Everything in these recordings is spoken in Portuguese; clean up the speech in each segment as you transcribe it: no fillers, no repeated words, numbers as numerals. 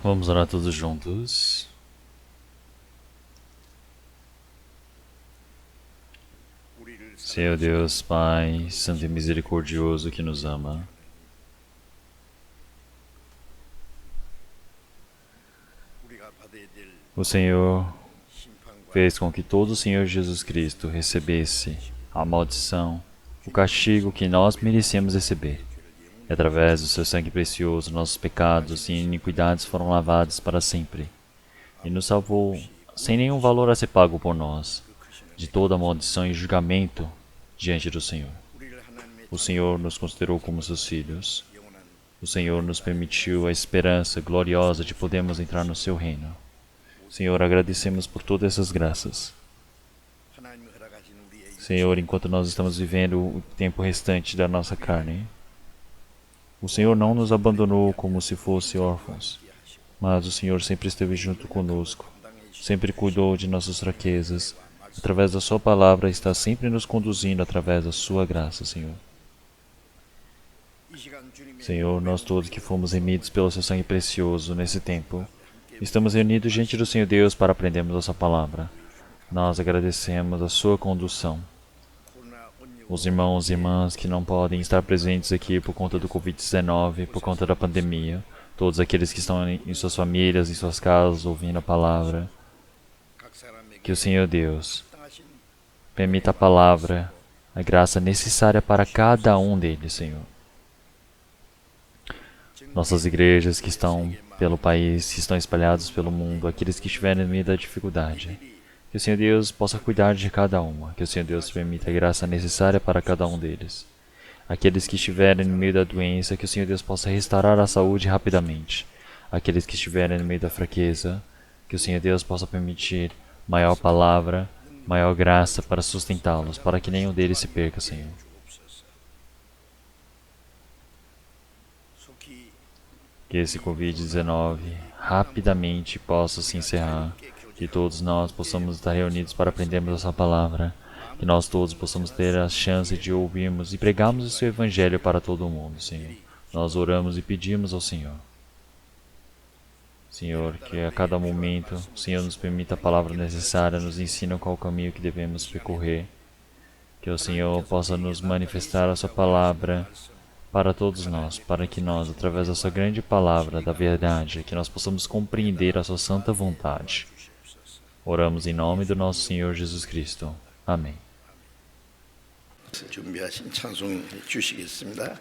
Vamos orar todos juntos. Senhor Deus, Pai, Santo e Misericordioso que nos ama, o Senhor fez com que todo o Senhor Jesus Cristo recebesse a maldição, o castigo que nós merecemos receber. E através do seu sangue precioso, nossos pecados e iniquidades foram lavados para sempre. E nos salvou sem nenhum valor a ser pago por nós, de toda maldição e julgamento diante do Senhor. O Senhor nos considerou como seus filhos. O Senhor nos permitiu a esperança gloriosa de podermos entrar no seu reino. Senhor, agradecemos por todas essas graças. Senhor, enquanto nós estamos vivendo o tempo restante da nossa carne, o Senhor não nos abandonou como se fossem órfãos, mas o Senhor sempre esteve junto conosco, sempre cuidou de nossas fraquezas, através da sua palavra está sempre nos conduzindo através da sua graça, Senhor. Senhor, nós todos que fomos remidos pelo seu sangue precioso nesse tempo, estamos reunidos diante do Senhor Deus para aprendermos a sua palavra. Nós agradecemos a sua condução. Os irmãos e irmãs que não podem estar presentes aqui por conta do Covid-19, por conta da pandemia, todos aqueles que estão em suas famílias, em suas casas, ouvindo a palavra, que o Senhor Deus permita a palavra, a graça necessária para cada um deles, Senhor. Nossas igrejas que estão pelo país, que estão espalhadas pelo mundo, aqueles que estiverem no meio da dificuldade, que o Senhor Deus possa cuidar de cada uma, que o Senhor Deus permita a graça necessária para cada um deles. Aqueles que estiverem no meio da doença, que o Senhor Deus possa restaurar a saúde rapidamente. Aqueles que estiverem no meio da fraqueza, que o Senhor Deus possa permitir maior palavra, maior graça para sustentá-los, para que nenhum deles se perca, Senhor. Que esse Covid-19 rapidamente possa se encerrar, que todos nós possamos estar reunidos para aprendermos a sua palavra, que nós todos possamos ter a chance de ouvirmos e pregarmos o seu evangelho para todo o mundo, Senhor. Nós oramos e pedimos ao Senhor. Senhor, que a cada momento o Senhor nos permita a palavra necessária, nos ensina qual o caminho que devemos percorrer, que o Senhor possa nos manifestar a sua palavra para todos nós, para que nós, através da sua grande palavra, da verdade, que nós possamos compreender a sua santa vontade. Oramos em nome do nosso Senhor Jesus Cristo. Amém. 준비하신 찬송 주시겠습니다.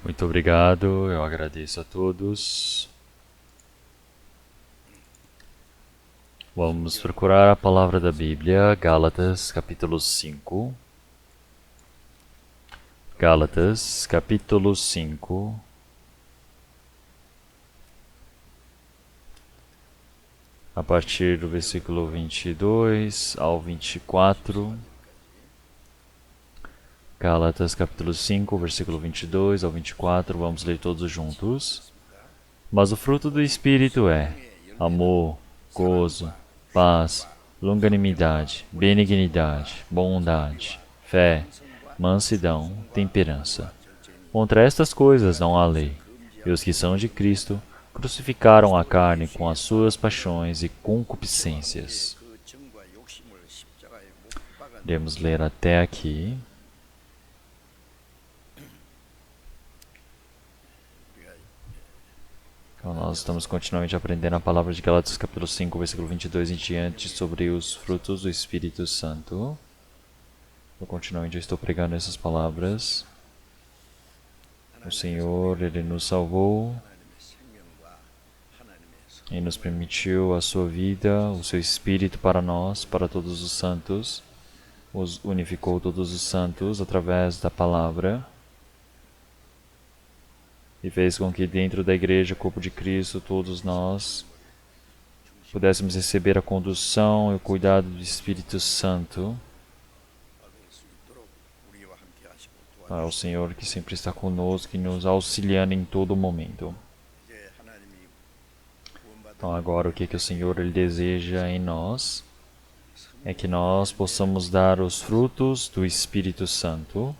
Muito obrigado, eu agradeço a todos. Vamos procurar a palavra da Bíblia, Gálatas capítulo 5. Gálatas capítulo 5. A partir do versículo 22 ao 24. Gálatas capítulo 5, versículo 22 ao 24, vamos ler todos juntos. Mas o fruto do Espírito é amor, gozo, paz, longanimidade, benignidade, bondade, fé, mansidão, temperança. Contra estas coisas não há lei, e os que são de Cristo crucificaram a carne com as suas paixões e concupiscências. Iremos ler até aqui. Então, nós estamos continuamente aprendendo a palavra de Gálatas capítulo 5, versículo 22 em diante, sobre os frutos do Espírito Santo. Eu continuamente estou pregando essas palavras. O Senhor, Ele nos salvou e nos permitiu a sua vida, o seu Espírito para nós, para todos os santos. Os unificou todos os santos através da palavra. E fez com que dentro da igreja, corpo de Cristo, todos nós pudéssemos receber a condução e o cuidado do Espírito Santo. É o Senhor que sempre está conosco e nos auxiliando em todo momento. Então agora o que o Senhor Ele deseja em nós é que nós possamos dar os frutos do Espírito Santo.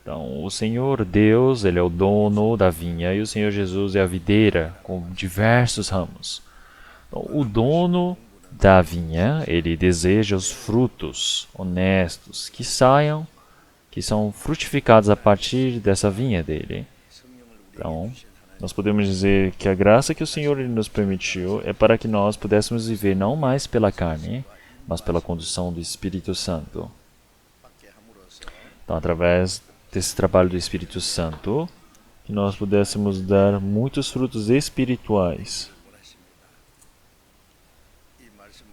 Então, o Senhor Deus, Ele é o dono da vinha e o Senhor Jesus é a videira com diversos ramos. Então, o dono da vinha, Ele deseja os frutos honestos que saiam, que são frutificados a partir dessa vinha dele. Então, nós podemos dizer que a graça que o Senhor Ele nos permitiu é para que nós pudéssemos viver não mais pela carne, mas pela condução do Espírito Santo. Então, através desse trabalho do Espírito Santo, que nós pudéssemos dar muitos frutos espirituais.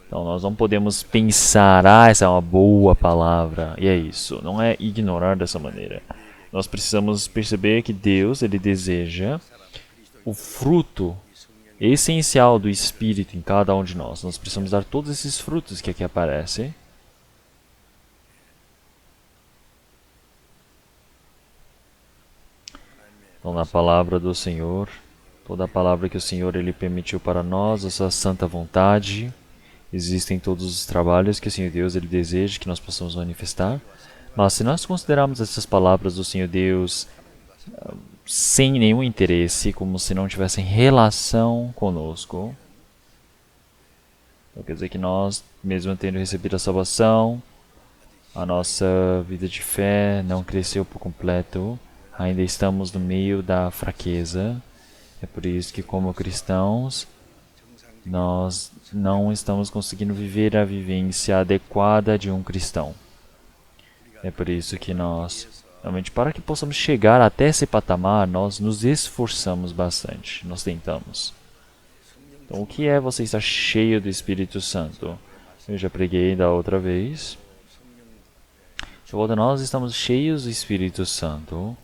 Então nós não podemos pensar, essa é uma boa palavra, e é isso. Não é ignorar dessa maneira. Nós precisamos perceber que Deus, Ele deseja o fruto essencial do Espírito em cada um de nós. Nós precisamos dar todos esses frutos que aqui aparecem. Então, na palavra do Senhor, toda a palavra que o Senhor Ele permitiu para nós, a sua santa vontade, existem todos os trabalhos que o Senhor Deus Ele deseja que nós possamos manifestar. Mas se nós considerarmos essas palavras do Senhor Deus sem nenhum interesse, como se não tivessem relação conosco, então quer dizer que nós, mesmo tendo recebido a salvação, a nossa vida de fé não cresceu por completo. Ainda estamos no meio da fraqueza. É por isso que, como cristãos, nós não estamos conseguindo viver a vivência adequada de um cristão. É por isso que nós, realmente, para que possamos chegar até esse patamar, nós nos esforçamos bastante. Nós tentamos. Então, o que é você estar cheio do Espírito Santo? Eu já preguei da outra vez. Quando nós estamos cheios do Espírito Santo,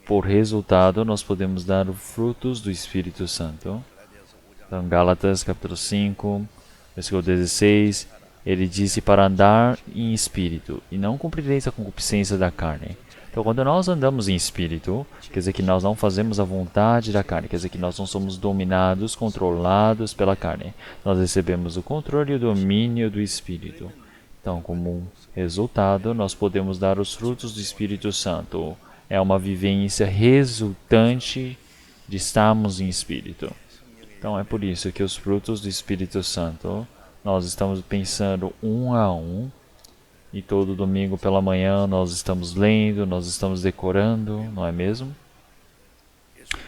por resultado, nós podemos dar os frutos do Espírito Santo. Então, Gálatas, capítulo 5, versículo 16, ele disse para andar em espírito, e não cumprireis a concupiscência da carne. Então, quando nós andamos em espírito, quer dizer que nós não fazemos a vontade da carne, quer dizer que nós não somos dominados, controlados pela carne. Nós recebemos o controle e o domínio do Espírito. Então, como resultado, nós podemos dar os frutos do Espírito Santo. É uma vivência resultante de estarmos em Espírito. Então é por isso que os frutos do Espírito Santo, nós estamos pensando um a um, e todo domingo pela manhã nós estamos lendo, nós estamos decorando, não é mesmo?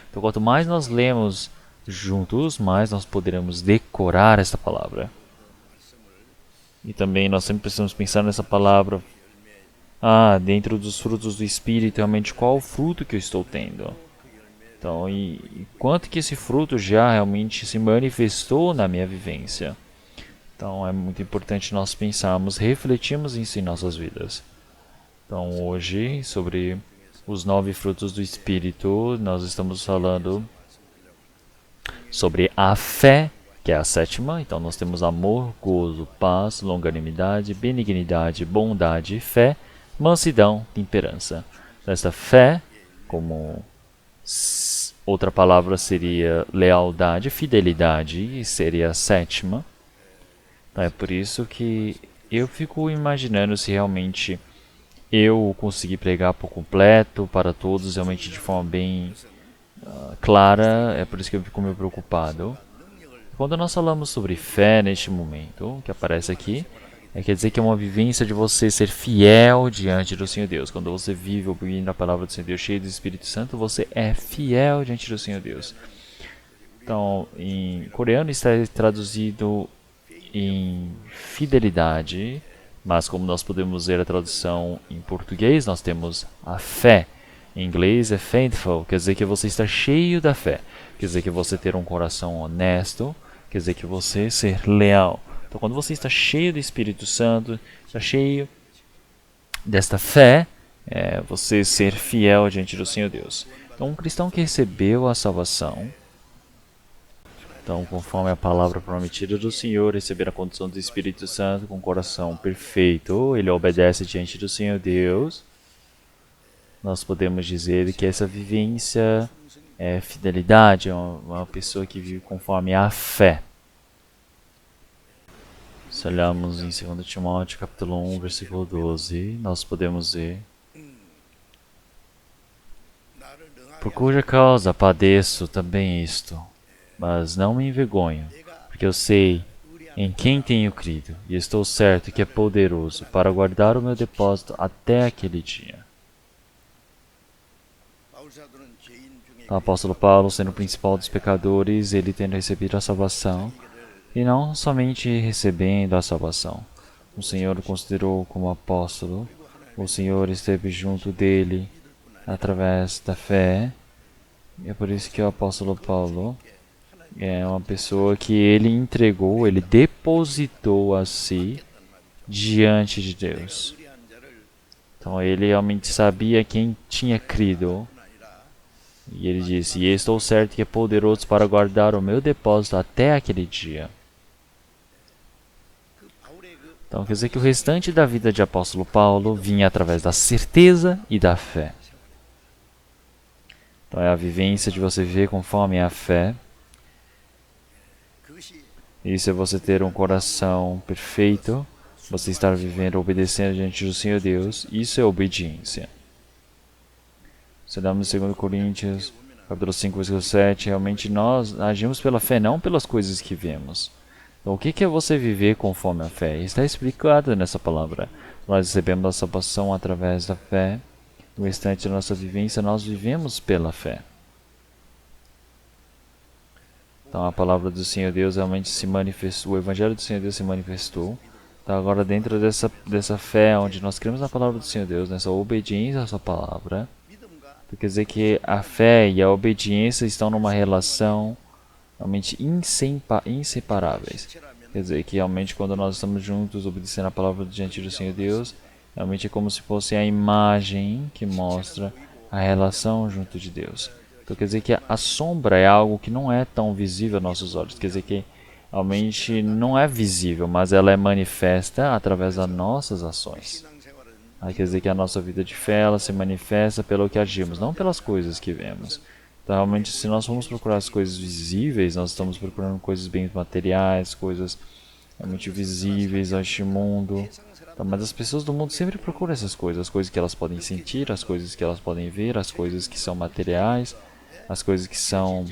Então quanto mais nós lemos juntos, mais nós poderemos decorar essa palavra. E também nós sempre precisamos pensar nessa palavra dentro dos frutos do Espírito, realmente qual o fruto que eu estou tendo? Então, e quanto que esse fruto já realmente se manifestou na minha vivência? Então, é muito importante nós pensarmos, refletirmos isso em nossas vidas. Então, hoje, sobre os 9 frutos do Espírito, nós estamos falando sobre a fé, que é a sétima. Então, nós temos amor, gozo, paz, longanimidade, benignidade, bondade, fé, mansidão, temperança. Essa fé, como outra palavra seria lealdade, fidelidade, seria a sétima. Então, é por isso que eu fico imaginando se realmente eu conseguir pregar por completo para todos, realmente de forma bem clara. É por isso que eu fico meio preocupado. Quando nós falamos sobre fé neste momento, que aparece aqui, quer dizer que é uma vivência de você ser fiel diante do Senhor Deus. Quando você vive ouvindo a palavra do Senhor Deus, cheio do Espírito Santo, você é fiel diante do Senhor Deus. Então, em coreano está traduzido em fidelidade, mas como nós podemos ver a tradução em português, nós temos a fé. Em inglês é faithful, quer dizer que você está cheio da fé. Quer dizer que você ter um coração honesto, quer dizer que você ser leal. Então, quando você está cheio do Espírito Santo, está cheio desta fé, você ser fiel diante do Senhor Deus. Então, um cristão que recebeu a salvação, então, conforme a palavra prometida do Senhor, receber a condição do Espírito Santo com o coração perfeito, ele obedece diante do Senhor Deus. Nós podemos dizer que essa vivência é fidelidade, é uma pessoa que vive conforme a fé. Se olharmos em 2 Timóteo capítulo 1, versículo 12, nós podemos ver: por cuja causa padeço também isto, mas não me envergonho, porque eu sei em quem tenho crido, e estou certo que é poderoso para guardar o meu depósito até aquele dia. O apóstolo Paulo, sendo o principal dos pecadores, ele tendo recebido a salvação, e não somente recebendo a salvação. O Senhor o considerou como apóstolo, o Senhor esteve junto dele através da fé, e é por isso que o apóstolo Paulo é uma pessoa que ele entregou, ele depositou a si diante de Deus. Então ele realmente sabia quem tinha crido. E ele disse: e estou certo que é poderoso para guardar o meu depósito até aquele dia. Então quer dizer que o restante da vida de apóstolo Paulo vinha através da certeza e da fé. Então é a vivência de você viver conforme a fé. Isso é você ter um coração perfeito, você estar vivendo, obedecendo diante do Senhor Deus. Isso é obediência. Se olharmos em 2 Coríntios, capítulo 5, versículo 7, realmente nós agimos pela fé, não pelas coisas que vemos. Então, o que é você viver conforme a fé? Está explicado nessa palavra. Nós recebemos a salvação através da fé. No restante da nossa vivência, nós vivemos pela fé. Então, a palavra do Senhor Deus realmente se manifestou, o Evangelho do Senhor Deus se manifestou. Então, agora, dentro dessa fé, onde nós cremos na palavra do Senhor Deus, nessa obediência à sua palavra, quer dizer que a fé e a obediência estão numa relação realmente inseparáveis. Quer dizer que realmente quando nós estamos juntos, obedecendo a palavra diante do Senhor Deus, realmente é como se fosse a imagem que mostra a relação junto de Deus. Então quer dizer que a sombra é algo que não é tão visível aos nossos olhos. Quer dizer que realmente não é visível, mas ela é manifesta através das nossas ações. Quer dizer que a nossa vida de fé ela se manifesta pelo que agimos, não pelas coisas que vemos. Então realmente se nós formos procurar as coisas visíveis, nós estamos procurando coisas bem materiais, coisas realmente visíveis a este mundo. Então, mas as pessoas do mundo sempre procuram essas coisas, as coisas que elas podem sentir, as coisas que elas podem ver, as coisas que são materiais, as coisas que são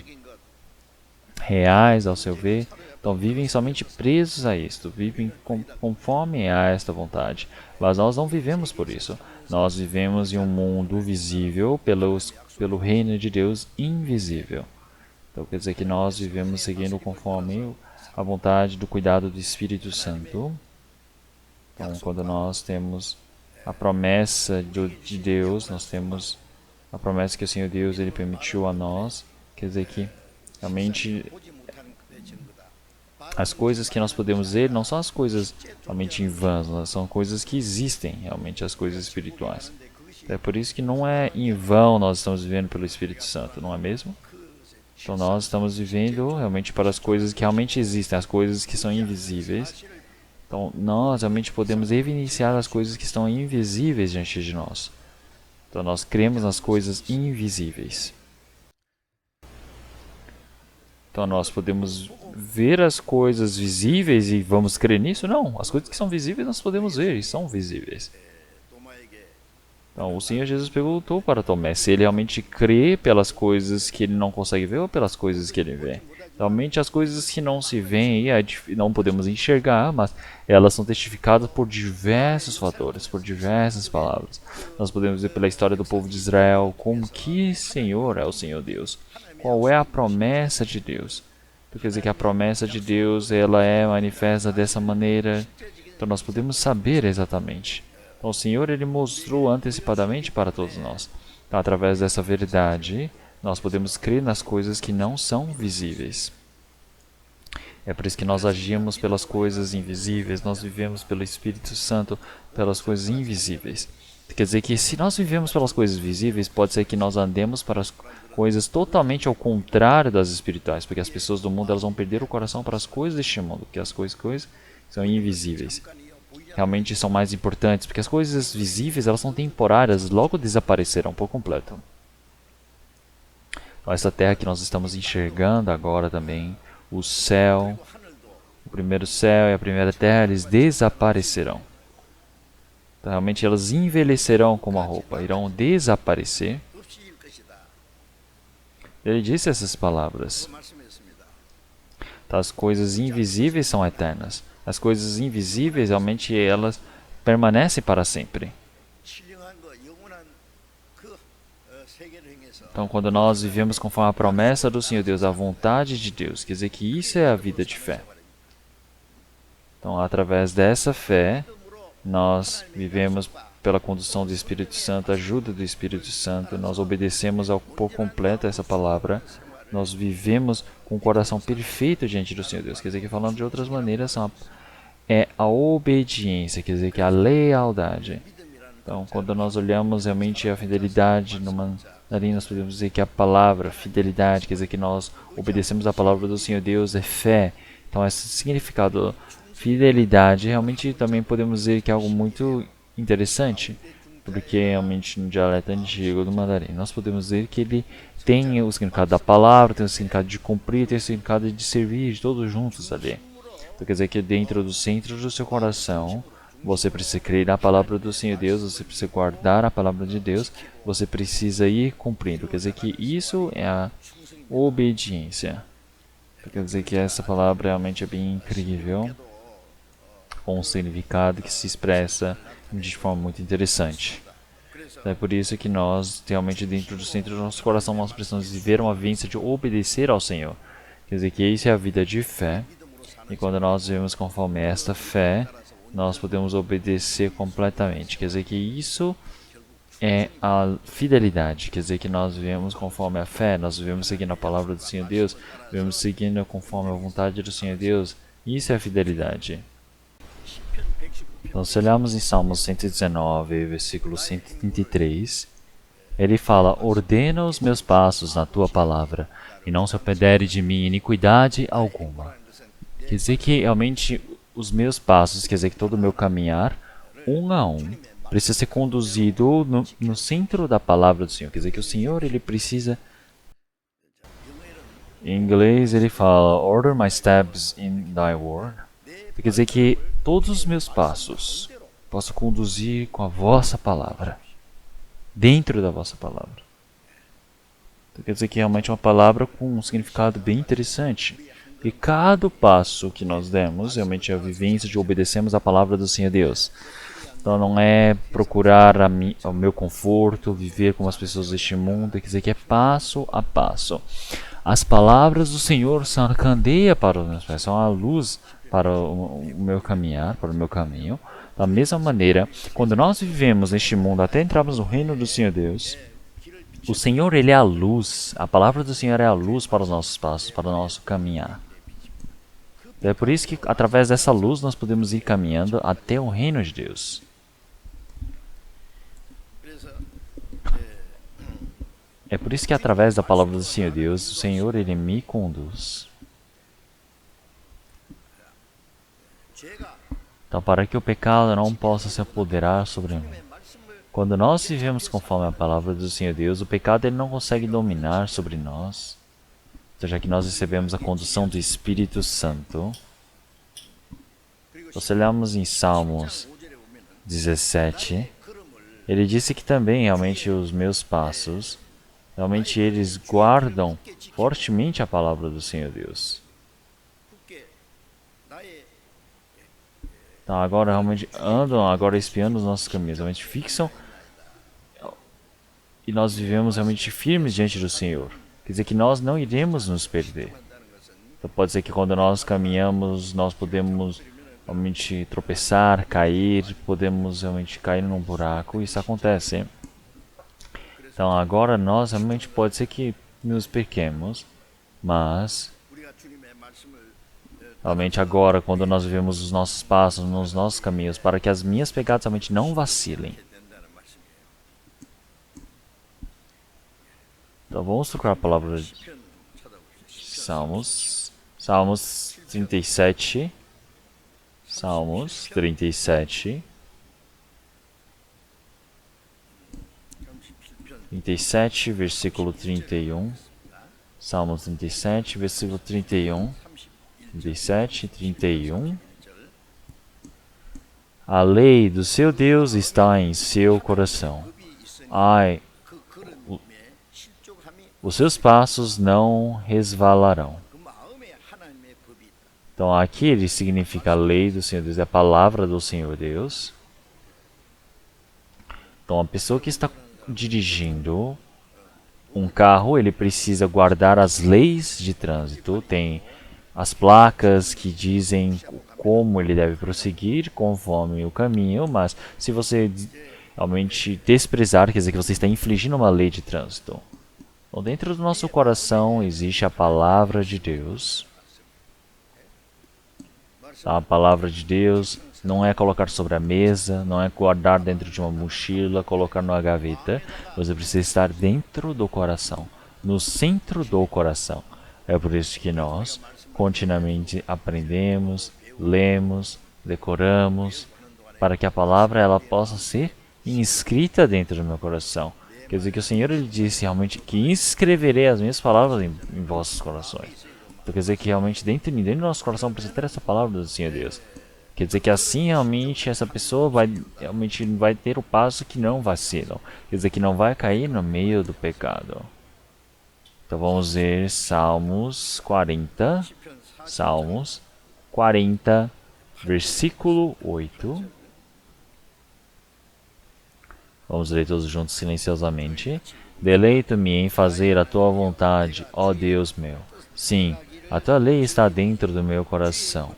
reais ao seu ver. Então vivem somente presos a isto, vivem conforme a esta vontade. Mas nós não vivemos por isso. Nós vivemos em um mundo visível pelo reino de Deus invisível. Então quer dizer que nós vivemos seguindo conforme a vontade do cuidado do Espírito Santo. Então quando nós temos a promessa de Deus, nós temos a promessa que o Senhor Deus ele permitiu a nós, quer dizer que realmente as coisas que nós podemos ver não são as coisas realmente em vão, são coisas que existem, realmente as coisas espirituais. É por isso que não é em vão nós estamos vivendo pelo Espírito Santo, não é mesmo? Então nós estamos vivendo realmente para as coisas que realmente existem, as coisas que são invisíveis. Então nós realmente podemos evidenciar as coisas que estão invisíveis diante de nós. Então nós cremos nas coisas invisíveis. Então nós podemos ver as coisas visíveis e vamos crer nisso? Não, as coisas que são visíveis nós podemos ver e são visíveis. Então o Senhor Jesus perguntou para Tomé se ele realmente crê pelas coisas que ele não consegue ver ou pelas coisas que ele vê. Realmente as coisas que não se veem não podemos enxergar, mas elas são testificadas por diversos fatores, por diversas palavras. Nós podemos ver pela história do povo de Israel como que Senhor é o Senhor Deus. Qual é a promessa de Deus? Então, quer dizer que a promessa de Deus ela é manifesta dessa maneira. Então nós podemos saber exatamente. Então o Senhor ele mostrou antecipadamente para todos nós. Então, através dessa verdade, nós podemos crer nas coisas que não são visíveis. É por isso que nós agimos pelas coisas invisíveis, nós vivemos pelo Espírito Santo pelas coisas invisíveis. Quer dizer que se nós vivemos pelas coisas visíveis, pode ser que nós andemos para as coisas totalmente ao contrário das espirituais, porque as pessoas do mundo elas vão perder o coração para as coisas deste mundo, porque as coisas são invisíveis. Realmente são mais importantes, porque as coisas visíveis elas são temporárias, logo desaparecerão por completo. Então, essa terra que nós estamos enxergando agora também, o céu, o primeiro céu e a primeira terra, eles desaparecerão. Então, realmente elas envelhecerão como a roupa, irão desaparecer. Ele disse essas palavras. Então, as coisas invisíveis são eternas. As coisas invisíveis, realmente, elas permanecem para sempre. Então, quando nós vivemos conforme a promessa do Senhor Deus, a vontade de Deus, quer dizer que isso é a vida de fé. Então, através dessa fé, nós vivemos pela condução do Espírito Santo, a ajuda do Espírito Santo, nós obedecemos por completo essa palavra, nós vivemos com o coração perfeito diante do Senhor Deus. Quer dizer que, falando de outras maneiras, é a obediência, quer dizer que a lealdade. Então, quando nós olhamos realmente a fidelidade ali nós podemos dizer que a palavra fidelidade, quer dizer que nós obedecemos a palavra do Senhor Deus, é fé. Então, esse significado fidelidade, realmente também podemos dizer que é algo muito interessante, porque realmente no dialeto antigo do mandarim, nós podemos dizer que ele tem o significado da palavra, tem o significado de cumprir, tem o significado de servir, de todos juntos ali. Então, quer dizer que dentro do centro do seu coração, você precisa crer na palavra do Senhor Deus, você precisa guardar a palavra de Deus, você precisa ir cumprindo. Quer dizer que isso é a obediência. Quer dizer que essa palavra realmente é bem incrível, com um significado que se expressa de forma muito interessante. É por isso que nós, realmente dentro do centro do nosso coração, nós precisamos viver uma vivência de obedecer ao Senhor. Quer dizer que isso é a vida de fé, e quando nós vivemos conforme esta fé, nós podemos obedecer completamente. Quer dizer que isso é a fidelidade. Quer dizer que nós vivemos conforme a fé, nós vivemos seguindo a palavra do Senhor Deus, vivemos seguindo conforme a vontade do Senhor Deus. Isso é a fidelidade. Então, se olharmos em Salmos 119, versículo 133, ele fala: ordena os meus passos na tua palavra, e não se apodere de mim iniquidade alguma. Quer dizer que realmente os meus passos, quer dizer que todo o meu caminhar, um a um, precisa ser conduzido no centro da palavra do Senhor. Quer dizer que o Senhor, ele precisa... Em inglês ele fala: order my steps in thy word. Quer dizer que todos os meus passos posso conduzir com a vossa palavra, dentro da vossa palavra. Então, quer dizer que realmente é uma palavra com um significado bem interessante. E cada passo que nós demos, realmente é a vivência de obedecermos a palavra do Senhor Deus. Então não é procurar o meu conforto, viver como as pessoas deste mundo, quer dizer que é passo a passo. As palavras do Senhor são a candeia para os meus pés, são a luz para o meu caminhar, para o meu caminho. Da mesma maneira, quando nós vivemos neste mundo até entrarmos no reino do Senhor Deus, o Senhor, Ele é a luz. A palavra do Senhor é a luz para os nossos passos, para o nosso caminhar. É por isso que, através dessa luz, nós podemos ir caminhando até o reino de Deus. É por isso que, através da palavra do Senhor Deus, o Senhor, Ele me conduz. Então, para que o pecado não possa se apoderar sobre mim. Quando nós vivemos conforme a palavra do Senhor Deus, o pecado ele não consegue dominar sobre nós. Então, já que nós recebemos a condução do Espírito Santo. Se olharmos em Salmos 17, ele disse que também realmente os meus passos, realmente eles guardam fortemente a palavra do Senhor Deus. Então agora realmente andam, agora espiando os nossos caminhos, realmente fixam e nós vivemos realmente firmes diante do Senhor. Quer dizer que nós não iremos nos perder. Então pode ser que quando nós caminhamos, nós podemos realmente tropeçar, cair, podemos realmente cair num buraco, isso acontece. Então agora nós realmente pode ser que nos perquemos, mas realmente agora, quando nós vivemos os nossos passos, nos nossos caminhos, para que as minhas pegadas realmente não vacilem. Então vamos procurar a palavra de Salmos 37. Salmos 37. 37, versículo 31. Salmos 37, versículo 31. 37, 31. A lei do seu Deus está em seu coração. Ai, os seus passos não resvalarão. Então aqui ele significa a lei do Senhor Deus, é a palavra do Senhor Deus. Então a pessoa que está dirigindo um carro, ele precisa guardar as leis de trânsito. Tem as placas que dizem como ele deve prosseguir conforme o caminho, mas se você realmente desprezar, quer dizer que você está infringindo uma lei de trânsito. Então, dentro do nosso coração existe a palavra de Deus. A palavra de Deus não é colocar sobre a mesa, não é guardar dentro de uma mochila, colocar numa gaveta. Você precisa estar dentro do coração, no centro do coração. É por isso que nós continuamente aprendemos, lemos, decoramos, para que a palavra ela possa ser inscrita dentro do meu coração. Quer dizer que o Senhor ele disse realmente que inscreverei as minhas palavras em vossos corações. Então quer dizer que realmente dentro do nosso coração precisa ter essa palavra do Senhor Deus. Quer dizer que assim realmente essa pessoa realmente vai ter o passo que não vacila. Quer dizer que não vai cair no meio do pecado. Então vamos ver Salmos 40. Salmos 40, versículo 8. Vamos ler todos juntos silenciosamente. Deleito-me em fazer a tua vontade, ó Deus meu. Sim, a tua lei está dentro do meu coração.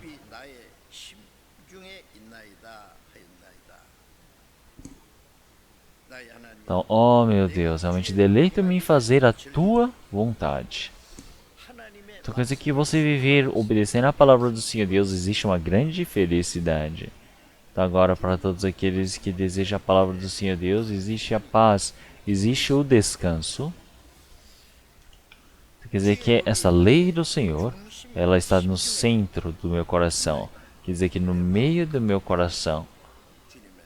Então, ó meu Deus, realmente deleito-me em fazer a tua vontade. Então quer dizer que você viver obedecendo a palavra do Senhor Deus existe uma grande felicidade. Então agora para todos aqueles que desejam a palavra do Senhor Deus, existe a paz, existe o descanso. Quer dizer que essa lei do Senhor, ela está no centro do meu coração. Quer dizer que no meio do meu coração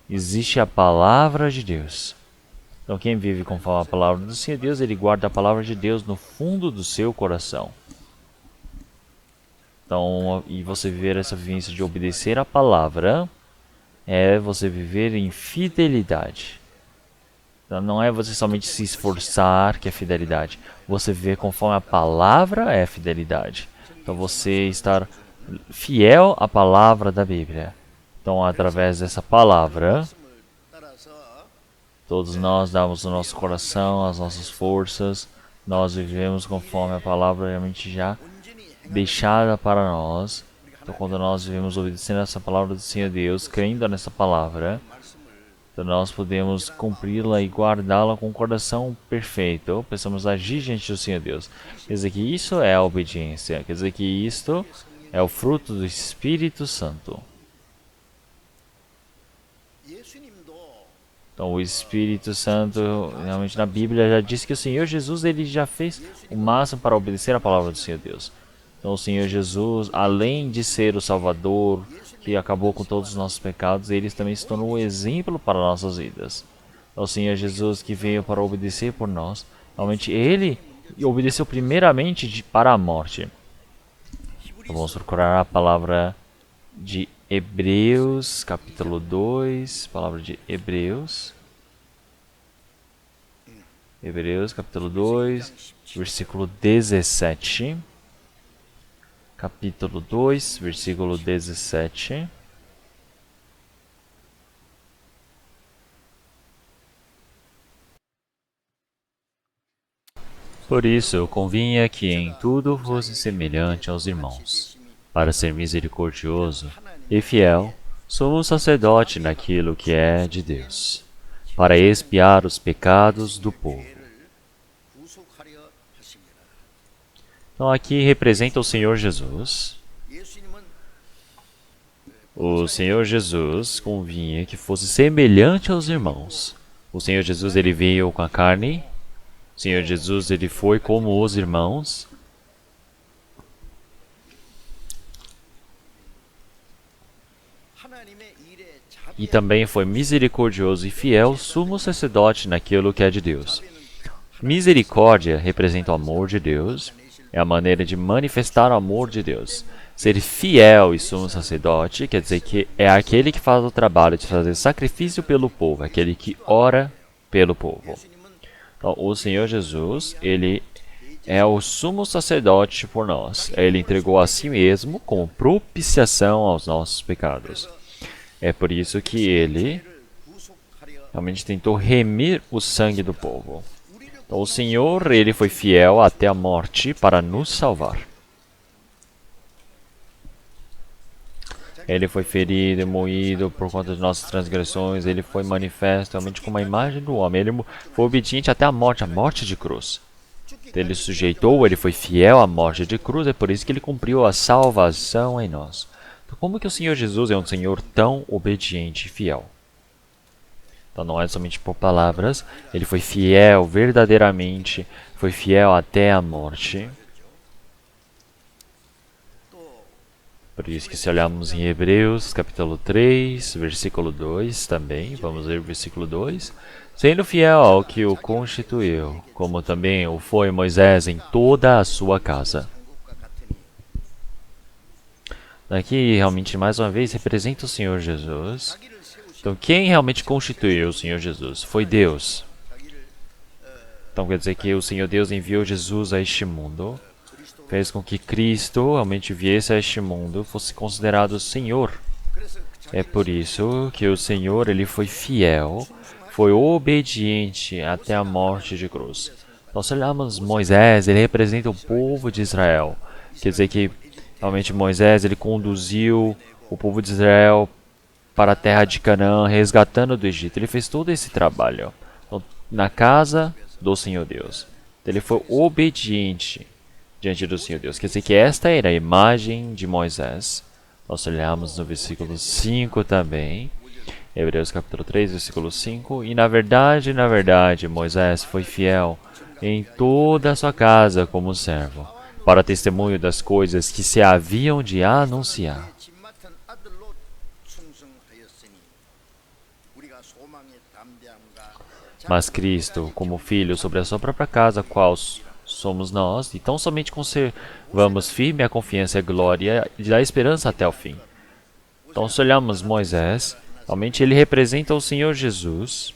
existe a palavra de Deus. Então quem vive conforme a palavra do Senhor Deus, ele guarda a palavra de Deus no fundo do seu coração. Então, e você viver essa vivência de obedecer a palavra, é você viver em fidelidade. Então, não é você somente se esforçar que é fidelidade. Você viver conforme a palavra é fidelidade. Então você estar fiel à palavra da Bíblia. Então através dessa palavra, todos nós damos o nosso coração, as nossas forças. Nós vivemos conforme a palavra realmente já deixada para nós. Então, quando nós vivemos obedecendo essa palavra do Senhor Deus, crendo nessa palavra, então nós podemos cumpri-la e guardá-la com o coração perfeito. Precisamos agir diante do Senhor Deus. Quer dizer que isso é a obediência. Quer dizer que isto é o fruto do Espírito Santo. Então, o Espírito Santo, realmente na Bíblia já diz que o Senhor Jesus ele já fez o máximo para obedecer a palavra do Senhor Deus. Então, o Senhor Jesus, além de ser o Salvador, que acabou com todos os nossos pecados, ele também se tornou um exemplo para nossas vidas. Então, o Senhor Jesus que veio para obedecer por nós, realmente ele obedeceu primeiramente para a morte. Então, vamos procurar a palavra de Hebreus, capítulo 2, palavra de Hebreus. Hebreus, capítulo 2, versículo 17. Capítulo 2, versículo 17. Por isso, convinha que em tudo fosse semelhante aos irmãos, para ser misericordioso e fiel, sumo sacerdote naquilo que é de Deus, para expiar os pecados do povo. Então aqui representa o Senhor Jesus. O Senhor Jesus convinha que fosse semelhante aos irmãos. O Senhor Jesus ele veio com a carne. O Senhor Jesus ele foi como os irmãos. E também foi misericordioso e fiel, sumo sacerdote naquilo que é de Deus. Misericórdia representa o amor de Deus, é a maneira de manifestar o amor de Deus. Ser fiel e sumo sacerdote quer dizer que é aquele que faz o trabalho de fazer sacrifício pelo povo, aquele que ora pelo povo. Então, o Senhor Jesus, ele é o sumo sacerdote por nós. Ele entregou a si mesmo como propiciação aos nossos pecados. É por isso que ele realmente tentou remir o sangue do povo. Então, o Senhor, ele foi fiel até a morte para nos salvar. Ele foi ferido e moído por conta de nossas transgressões. Ele foi manifesto realmente como a imagem do homem. Ele foi obediente até a morte de cruz. Ele sujeitou, ele foi fiel à morte de cruz. É por isso que ele cumpriu a salvação em nós. Então, como que o Senhor Jesus é um Senhor tão obediente e fiel? Então não é somente por palavras, ele foi fiel verdadeiramente, foi fiel até a morte. Por isso que se olharmos em Hebreus, capítulo 3, versículo 2 também, vamos ler o versículo 2. Sendo fiel ao que o constituiu, como também o foi Moisés em toda a sua casa. Aqui realmente mais uma vez representa o Senhor Jesus. Então, quem realmente constituiu o Senhor Jesus? Foi Deus. Então, quer dizer que o Senhor Deus enviou Jesus a este mundo, fez com que Cristo realmente viesse a este mundo, fosse considerado Senhor. É por isso que o Senhor ele foi fiel, foi obediente até a morte de cruz. Então, se olharmos Moisés, ele representa o povo de Israel. Quer dizer que realmente Moisés ele conduziu o povo de Israel para a terra de Canaã, resgatando do Egito. Ele fez todo esse trabalho na casa do Senhor Deus. Ele foi obediente diante do Senhor Deus. Quer dizer que esta era a imagem de Moisés. Nós olhamos no versículo 5 também. Hebreus capítulo 3, versículo 5. E na verdade, Moisés foi fiel em toda a sua casa como servo, para testemunho das coisas que se haviam de anunciar. Mas Cristo, como Filho, sobre a sua própria casa, qual somos nós, e tão somente conservamos firme a confiança e a glória e da esperança até o fim. Então, se olharmos Moisés, realmente ele representa o Senhor Jesus,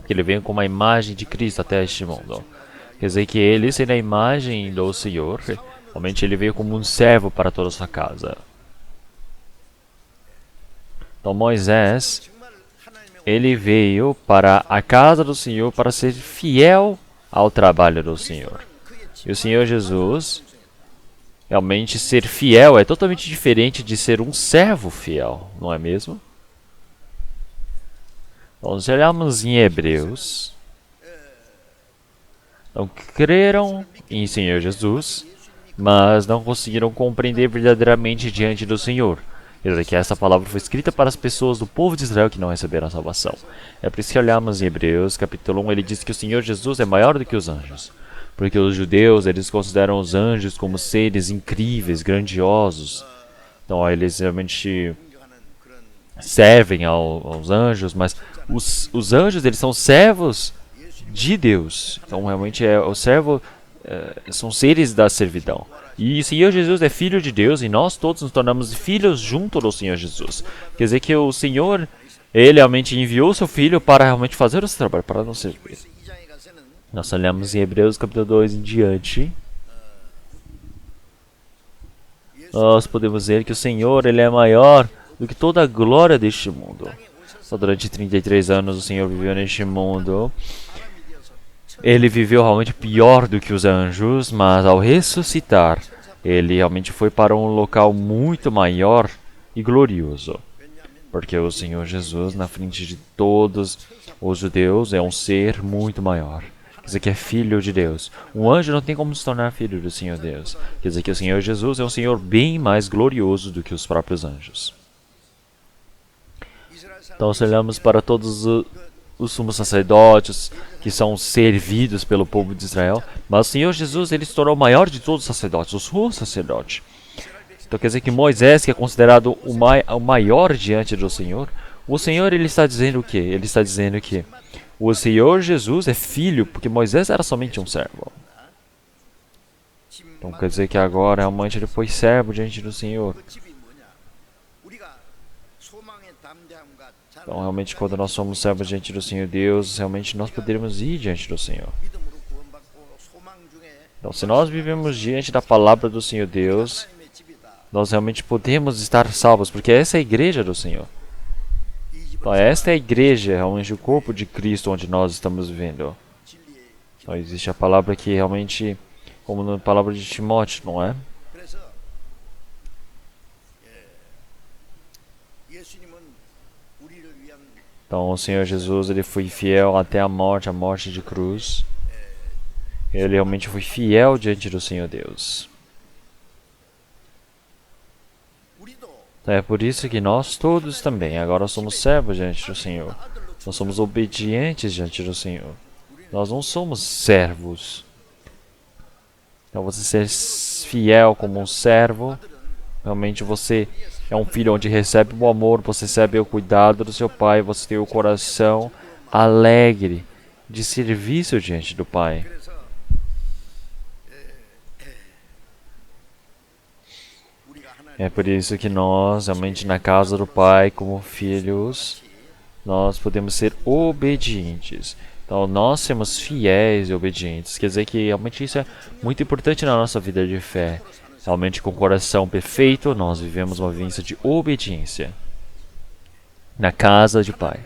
que ele veio com uma imagem de Cristo até este mundo. Quer dizer que ele, sendo a imagem do Senhor, realmente ele veio como um servo para toda a sua casa. Então, Moisés, ele veio para a casa do Senhor para ser fiel ao trabalho do Senhor. E o Senhor Jesus, realmente ser fiel é totalmente diferente de ser um servo fiel, não é mesmo? Então, se olharmos em Hebreus, não creram em Senhor Jesus, mas não conseguiram compreender verdadeiramente diante do Senhor. Quer dizer que essa palavra foi escrita para as pessoas do povo de Israel que não receberam a salvação. É por isso que olhamos em Hebreus, capítulo 1, ele diz que o Senhor Jesus é maior do que os anjos. Porque os judeus, eles consideram os anjos como seres incríveis, grandiosos. Então, eles realmente servem aos anjos, mas os anjos, eles são servos de Deus. Então, realmente, o servo são seres da servidão. E o Senhor Jesus é filho de Deus e nós todos nos tornamos filhos junto do Senhor Jesus. Quer dizer que o Senhor, ele realmente enviou seu filho para realmente fazer o seu trabalho, para nos servir. Nós olhamos em Hebreus capítulo 2 em diante. Nós podemos ver que o Senhor, ele é maior do que toda a glória deste mundo. Só durante 33 anos o Senhor viveu neste mundo. Ele viveu realmente pior do que os anjos, mas ao ressuscitar, ele realmente foi para um local muito maior e glorioso. Porque o Senhor Jesus, na frente de todos os judeus, é um ser muito maior. Quer dizer que é filho de Deus. Um anjo não tem como se tornar filho do Senhor Deus. Quer dizer que o Senhor Jesus é um Senhor bem mais glorioso do que os próprios anjos. Então, se olhamos para todos os sumos sacerdotes que são servidos pelo povo de Israel, mas o Senhor Jesus, ele se tornou o maior de todos os sacerdotes, o sumo sacerdote. Então quer dizer que Moisés, que é considerado o maior diante do Senhor, o Senhor, ele está dizendo o quê? Ele está dizendo que o Senhor Jesus é filho, porque Moisés era somente um servo. Então quer dizer que agora realmente ele foi servo diante do Senhor. Então, realmente, quando nós somos servos diante do Senhor Deus, realmente nós poderemos ir diante do Senhor. Então, se nós vivemos diante da palavra do Senhor Deus, nós realmente podemos estar salvos, porque essa é a igreja do Senhor. Então, esta é a igreja, realmente o corpo de Cristo onde nós estamos vivendo. Então, existe a palavra que realmente, como na palavra de Timóteo, não é? Então, o Senhor Jesus, ele foi fiel até a morte de cruz. Ele realmente foi fiel diante do Senhor Deus. Então, é por isso que nós todos também agora somos servos diante do Senhor. Nós somos obedientes diante do Senhor. Nós não somos servos. Então, você ser fiel como um servo, realmente você é um filho onde recebe o amor, você recebe o cuidado do seu pai, você tem o coração alegre de serviço diante do pai. É por isso que nós, realmente na casa do pai, como filhos, nós podemos ser obedientes. Então, nós sermos fiéis e obedientes. Quer dizer que realmente isso é muito importante na nossa vida de fé. Realmente, com o coração perfeito, nós vivemos uma vivência de obediência na casa de pai.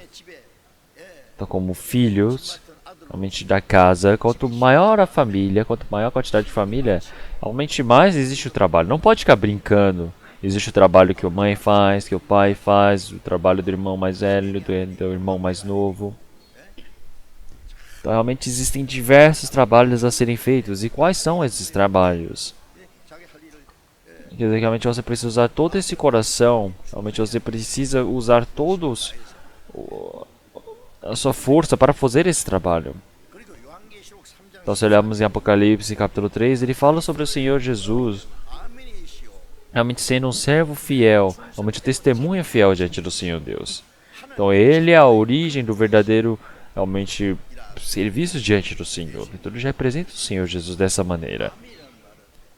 Então, como filhos, realmente da casa, quanto maior a família, quanto maior a quantidade de família, realmente mais existe o trabalho. Não pode ficar brincando. Existe o trabalho que a mãe faz, que o pai faz, o trabalho do irmão mais velho, do irmão mais novo. Então, realmente existem diversos trabalhos a serem feitos. E quais são esses trabalhos? Quer dizer, realmente você precisa usar todo esse coração, realmente você precisa usar todos a sua força para fazer esse trabalho. Então, se olharmos em Apocalipse capítulo 3, ele fala sobre o Senhor Jesus, realmente sendo um servo fiel, realmente testemunha fiel diante do Senhor Deus. Então, ele é a origem do verdadeiro, realmente, serviço diante do Senhor. Então, ele já representa o Senhor Jesus dessa maneira.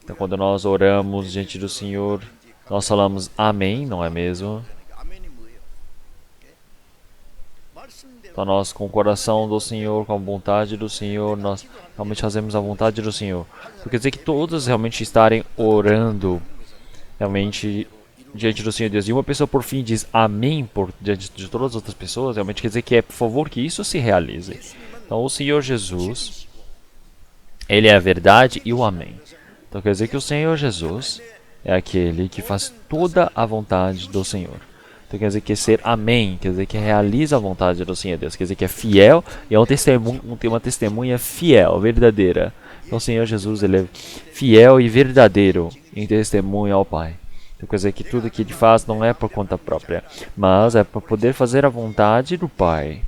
Então, quando nós oramos diante do Senhor, nós falamos amém, não é mesmo? Então, nós com o coração do Senhor, com a vontade do Senhor, nós realmente fazemos a vontade do Senhor. Isso quer dizer que todos realmente estarem orando, realmente, diante do Senhor Deus. E uma pessoa, por fim, diz amém diante de todas as outras pessoas, realmente quer dizer que é por favor que isso se realize. Então, o Senhor Jesus, ele é a verdade e o amém. Então quer dizer que o Senhor Jesus é aquele que faz toda a vontade do Senhor. Então quer dizer que ser amém, quer dizer que realiza a vontade do Senhor Deus, quer dizer que é fiel e é uma testemunha fiel, verdadeira. Então o Senhor Jesus, ele é fiel e verdadeiro em testemunho ao Pai. Então quer dizer que tudo que ele faz não é por conta própria, mas é para poder fazer a vontade do Pai.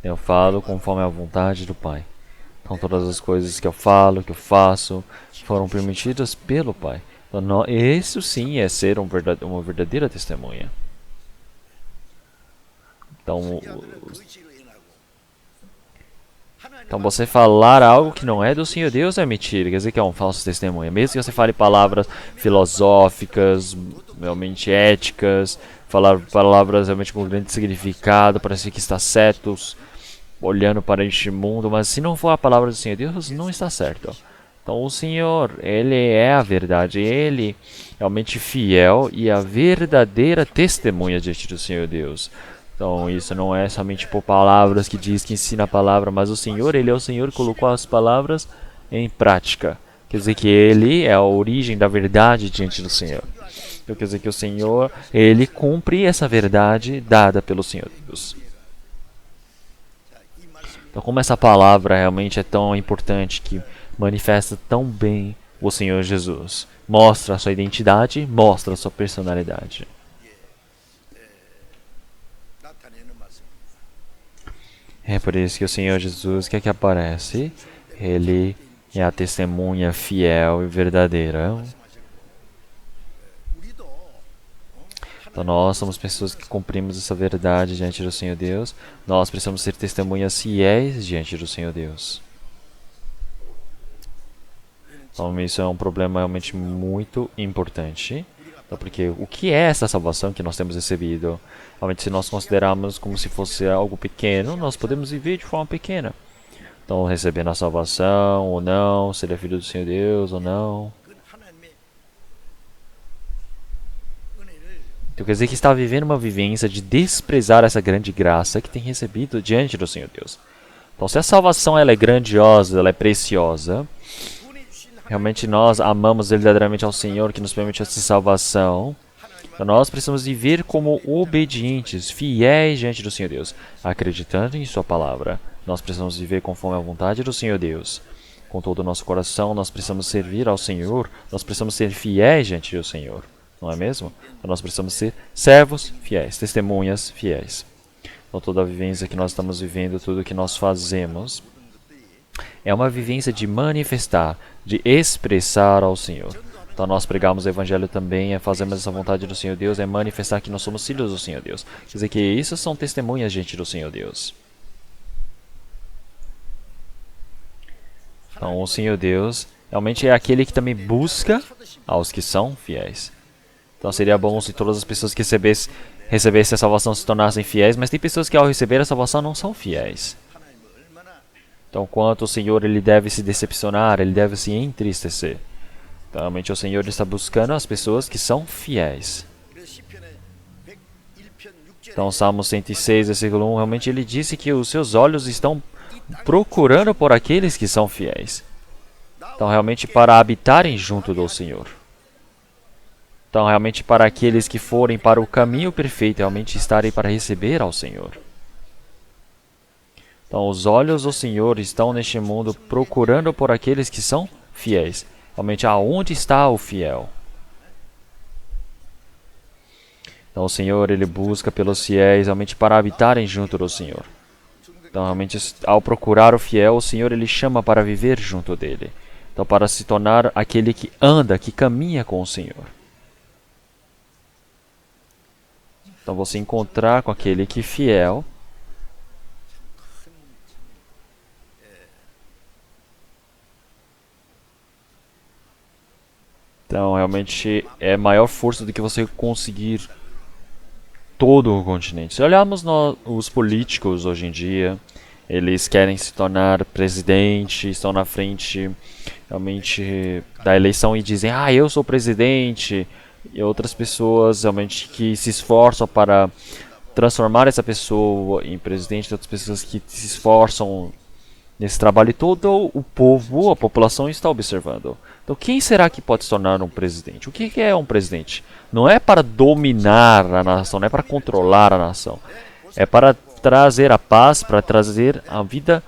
Eu falo conforme a vontade do Pai. Então todas as coisas que eu falo, que eu faço, foram permitidas pelo Pai. Então, isso sim é ser uma verdadeira testemunha. Então você falar algo que não é do Senhor Deus é mentira, quer dizer que é um falso testemunho. Mesmo que você fale palavras filosóficas, realmente éticas, falar palavras realmente com grande significado, parece que está certo, olhando para este mundo, mas se não for a palavra do Senhor Deus, não está certo. Então o Senhor, Ele é a verdade, Ele é realmente fiel e a verdadeira testemunha diante do Senhor Deus. Então isso não é somente por palavras que diz que ensina a palavra, mas o Senhor, Ele é o Senhor que colocou as palavras em prática. Quer dizer que Ele é a origem da verdade diante do Senhor. Então quer dizer que o Senhor, Ele cumpre essa verdade dada pelo Senhor Deus. Então como essa palavra realmente é tão importante que manifesta tão bem o Senhor Jesus. Mostra a sua identidade, mostra a sua personalidade. É por isso que o Senhor Jesus, que aparece? Ele é a testemunha fiel e verdadeira. Então nós somos pessoas que cumprimos essa verdade diante do Senhor Deus. Nós precisamos ser testemunhas fiéis diante do Senhor Deus. Então isso é um problema realmente muito importante. Então, porque o que é essa salvação que nós temos recebido? Realmente, se nós considerarmos como se fosse algo pequeno, nós podemos viver de forma pequena. Então, recebendo a salvação ou não, ser filho do Senhor Deus ou não. Então quer dizer que está vivendo uma vivência de desprezar essa grande graça que tem recebido diante do Senhor Deus. Então se a salvação ela é grandiosa, ela é preciosa, realmente nós amamos verdadeiramente ao Senhor que nos permite essa salvação, então nós precisamos viver como obedientes, fiéis diante do Senhor Deus, acreditando em Sua palavra. Nós precisamos viver conforme a vontade do Senhor Deus. Com todo o nosso coração, nós precisamos servir ao Senhor, nós precisamos ser fiéis diante do Senhor. Não é mesmo? Então nós precisamos ser servos fiéis, testemunhas fiéis. Então toda a vivência que nós estamos vivendo, tudo que nós fazemos, é uma vivência de manifestar, de expressar ao Senhor. Então nós pregamos o Evangelho também, fazemos essa vontade do Senhor Deus, é manifestar que nós somos filhos do Senhor Deus. Quer dizer que isso são testemunhas diante do Senhor Deus. Então o Senhor Deus realmente é aquele que também busca aos que são fiéis. Então seria bom se todas as pessoas que recebessem a salvação se tornassem fiéis, mas tem pessoas que ao receber a salvação não são fiéis. Então quanto o Senhor ele deve se decepcionar, ele deve se entristecer. Então realmente o Senhor está buscando as pessoas que são fiéis. Então Salmo 106, versículo 1, realmente ele disse que os seus olhos estão procurando por aqueles que são fiéis. Então realmente para habitarem junto do Senhor. Então, realmente, para aqueles que forem para o caminho perfeito, realmente estarem para receber ao Senhor. Então, os olhos do Senhor estão neste mundo procurando por aqueles que são fiéis. Realmente, aonde está o fiel? Então, o Senhor, Ele busca pelos fiéis, realmente, para habitarem junto do Senhor. Então, realmente, ao procurar o fiel, o Senhor, Ele chama para viver junto dele. Então, para se tornar aquele que anda, que caminha com o Senhor. Então você encontrar com aquele que é fiel. Então realmente é maior força do que você conseguir todo o continente. Se olharmos os políticos hoje em dia, eles querem se tornar presidente, estão na frente realmente da eleição e dizem, eu sou presidente. E outras pessoas realmente que se esforçam para transformar essa pessoa em presidente, outras pessoas que se esforçam Nesse trabalho todo, o povo, a população está observando. Então, quem será que pode se tornar um presidente? O que é um presidente? Não é para dominar a nação, não é para controlar a nação. É para trazer a paz, para trazer a vida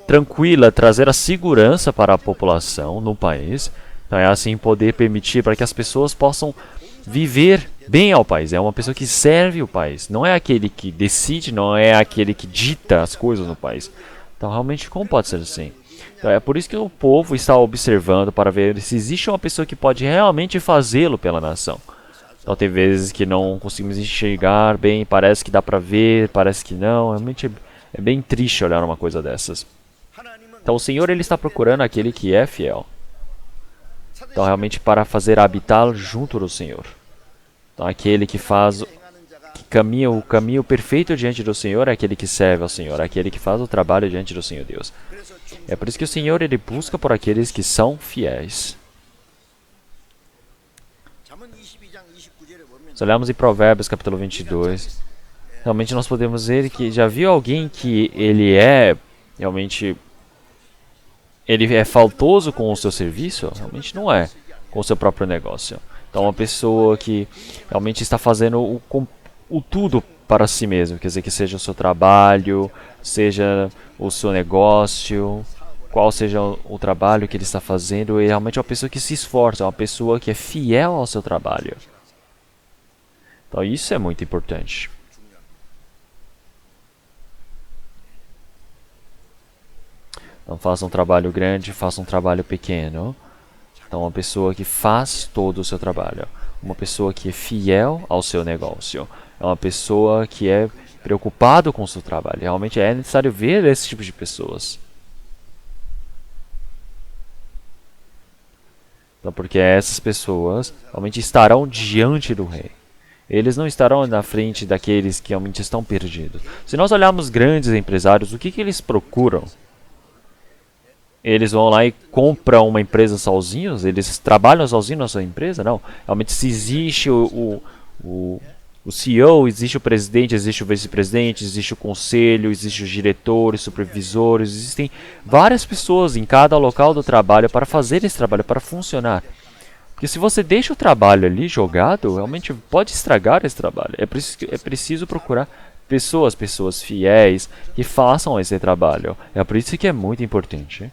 tranquila, trazer a segurança para a população no país. Então, é assim poder permitir para que as pessoas possam viver bem ao país. É uma pessoa que serve o país. Não é aquele que decide, não é aquele que dita as coisas no país. Então, realmente, como pode ser assim? Então, é por isso que o povo está observando para ver se existe uma pessoa que pode realmente fazê-lo pela nação. Então, tem vezes que não conseguimos enxergar bem, parece que dá para ver, parece que não. Realmente é bem triste olhar uma coisa dessas. Então, o Senhor ele está procurando aquele que é fiel. Então, realmente, para fazer habitar junto do Senhor. Então, aquele que faz, que caminha o caminho perfeito diante do Senhor é aquele que serve ao Senhor, é aquele que faz o trabalho diante do Senhor Deus. É por isso que o Senhor ele busca por aqueles que são fiéis. Se olharmos em Provérbios capítulo 22, realmente nós podemos ver que já viu alguém que ele é realmente ele é faltoso com o seu serviço? Realmente não é, com o seu próprio negócio. Então, uma pessoa que realmente está fazendo o tudo para si mesmo, quer dizer, que seja o seu trabalho, seja o seu negócio, qual seja o trabalho que ele está fazendo, é realmente uma pessoa que se esforça, é uma pessoa que é fiel ao seu trabalho. Então, isso é muito importante. Não faça um trabalho grande, faça um trabalho pequeno. Então, uma pessoa que faz todo o seu trabalho. Uma pessoa que é fiel ao seu negócio. É uma pessoa que é preocupado com o seu trabalho. Realmente é necessário ver esse tipo de pessoas. Então, porque essas pessoas realmente estarão diante do rei. Eles não estarão na frente daqueles que realmente estão perdidos. Se nós olharmos grandes empresários, o que eles procuram? Eles vão lá e compram uma empresa sozinhos? Eles trabalham sozinhos na sua empresa? Não. Realmente, se existe o CEO, existe o presidente, existe o vice-presidente, existe o conselho, existe os diretores, supervisores, existem várias pessoas em cada local do trabalho para fazer esse trabalho, para funcionar. Porque se você deixa o trabalho ali jogado, realmente pode estragar esse trabalho. É preciso procurar pessoas fiéis que façam esse trabalho. É por isso que é muito importante.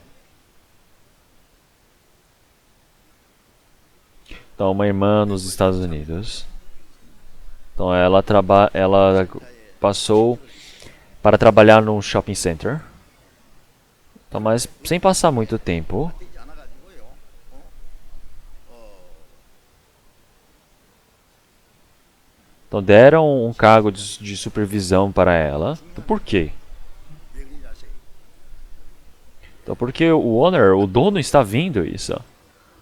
Então, uma irmã nos Estados Unidos. Então, ela passou para trabalhar num shopping center. Então, mas sem passar muito tempo. Então, deram um cargo de supervisão para ela. Então, por quê? Então, porque o dono está vendo isso.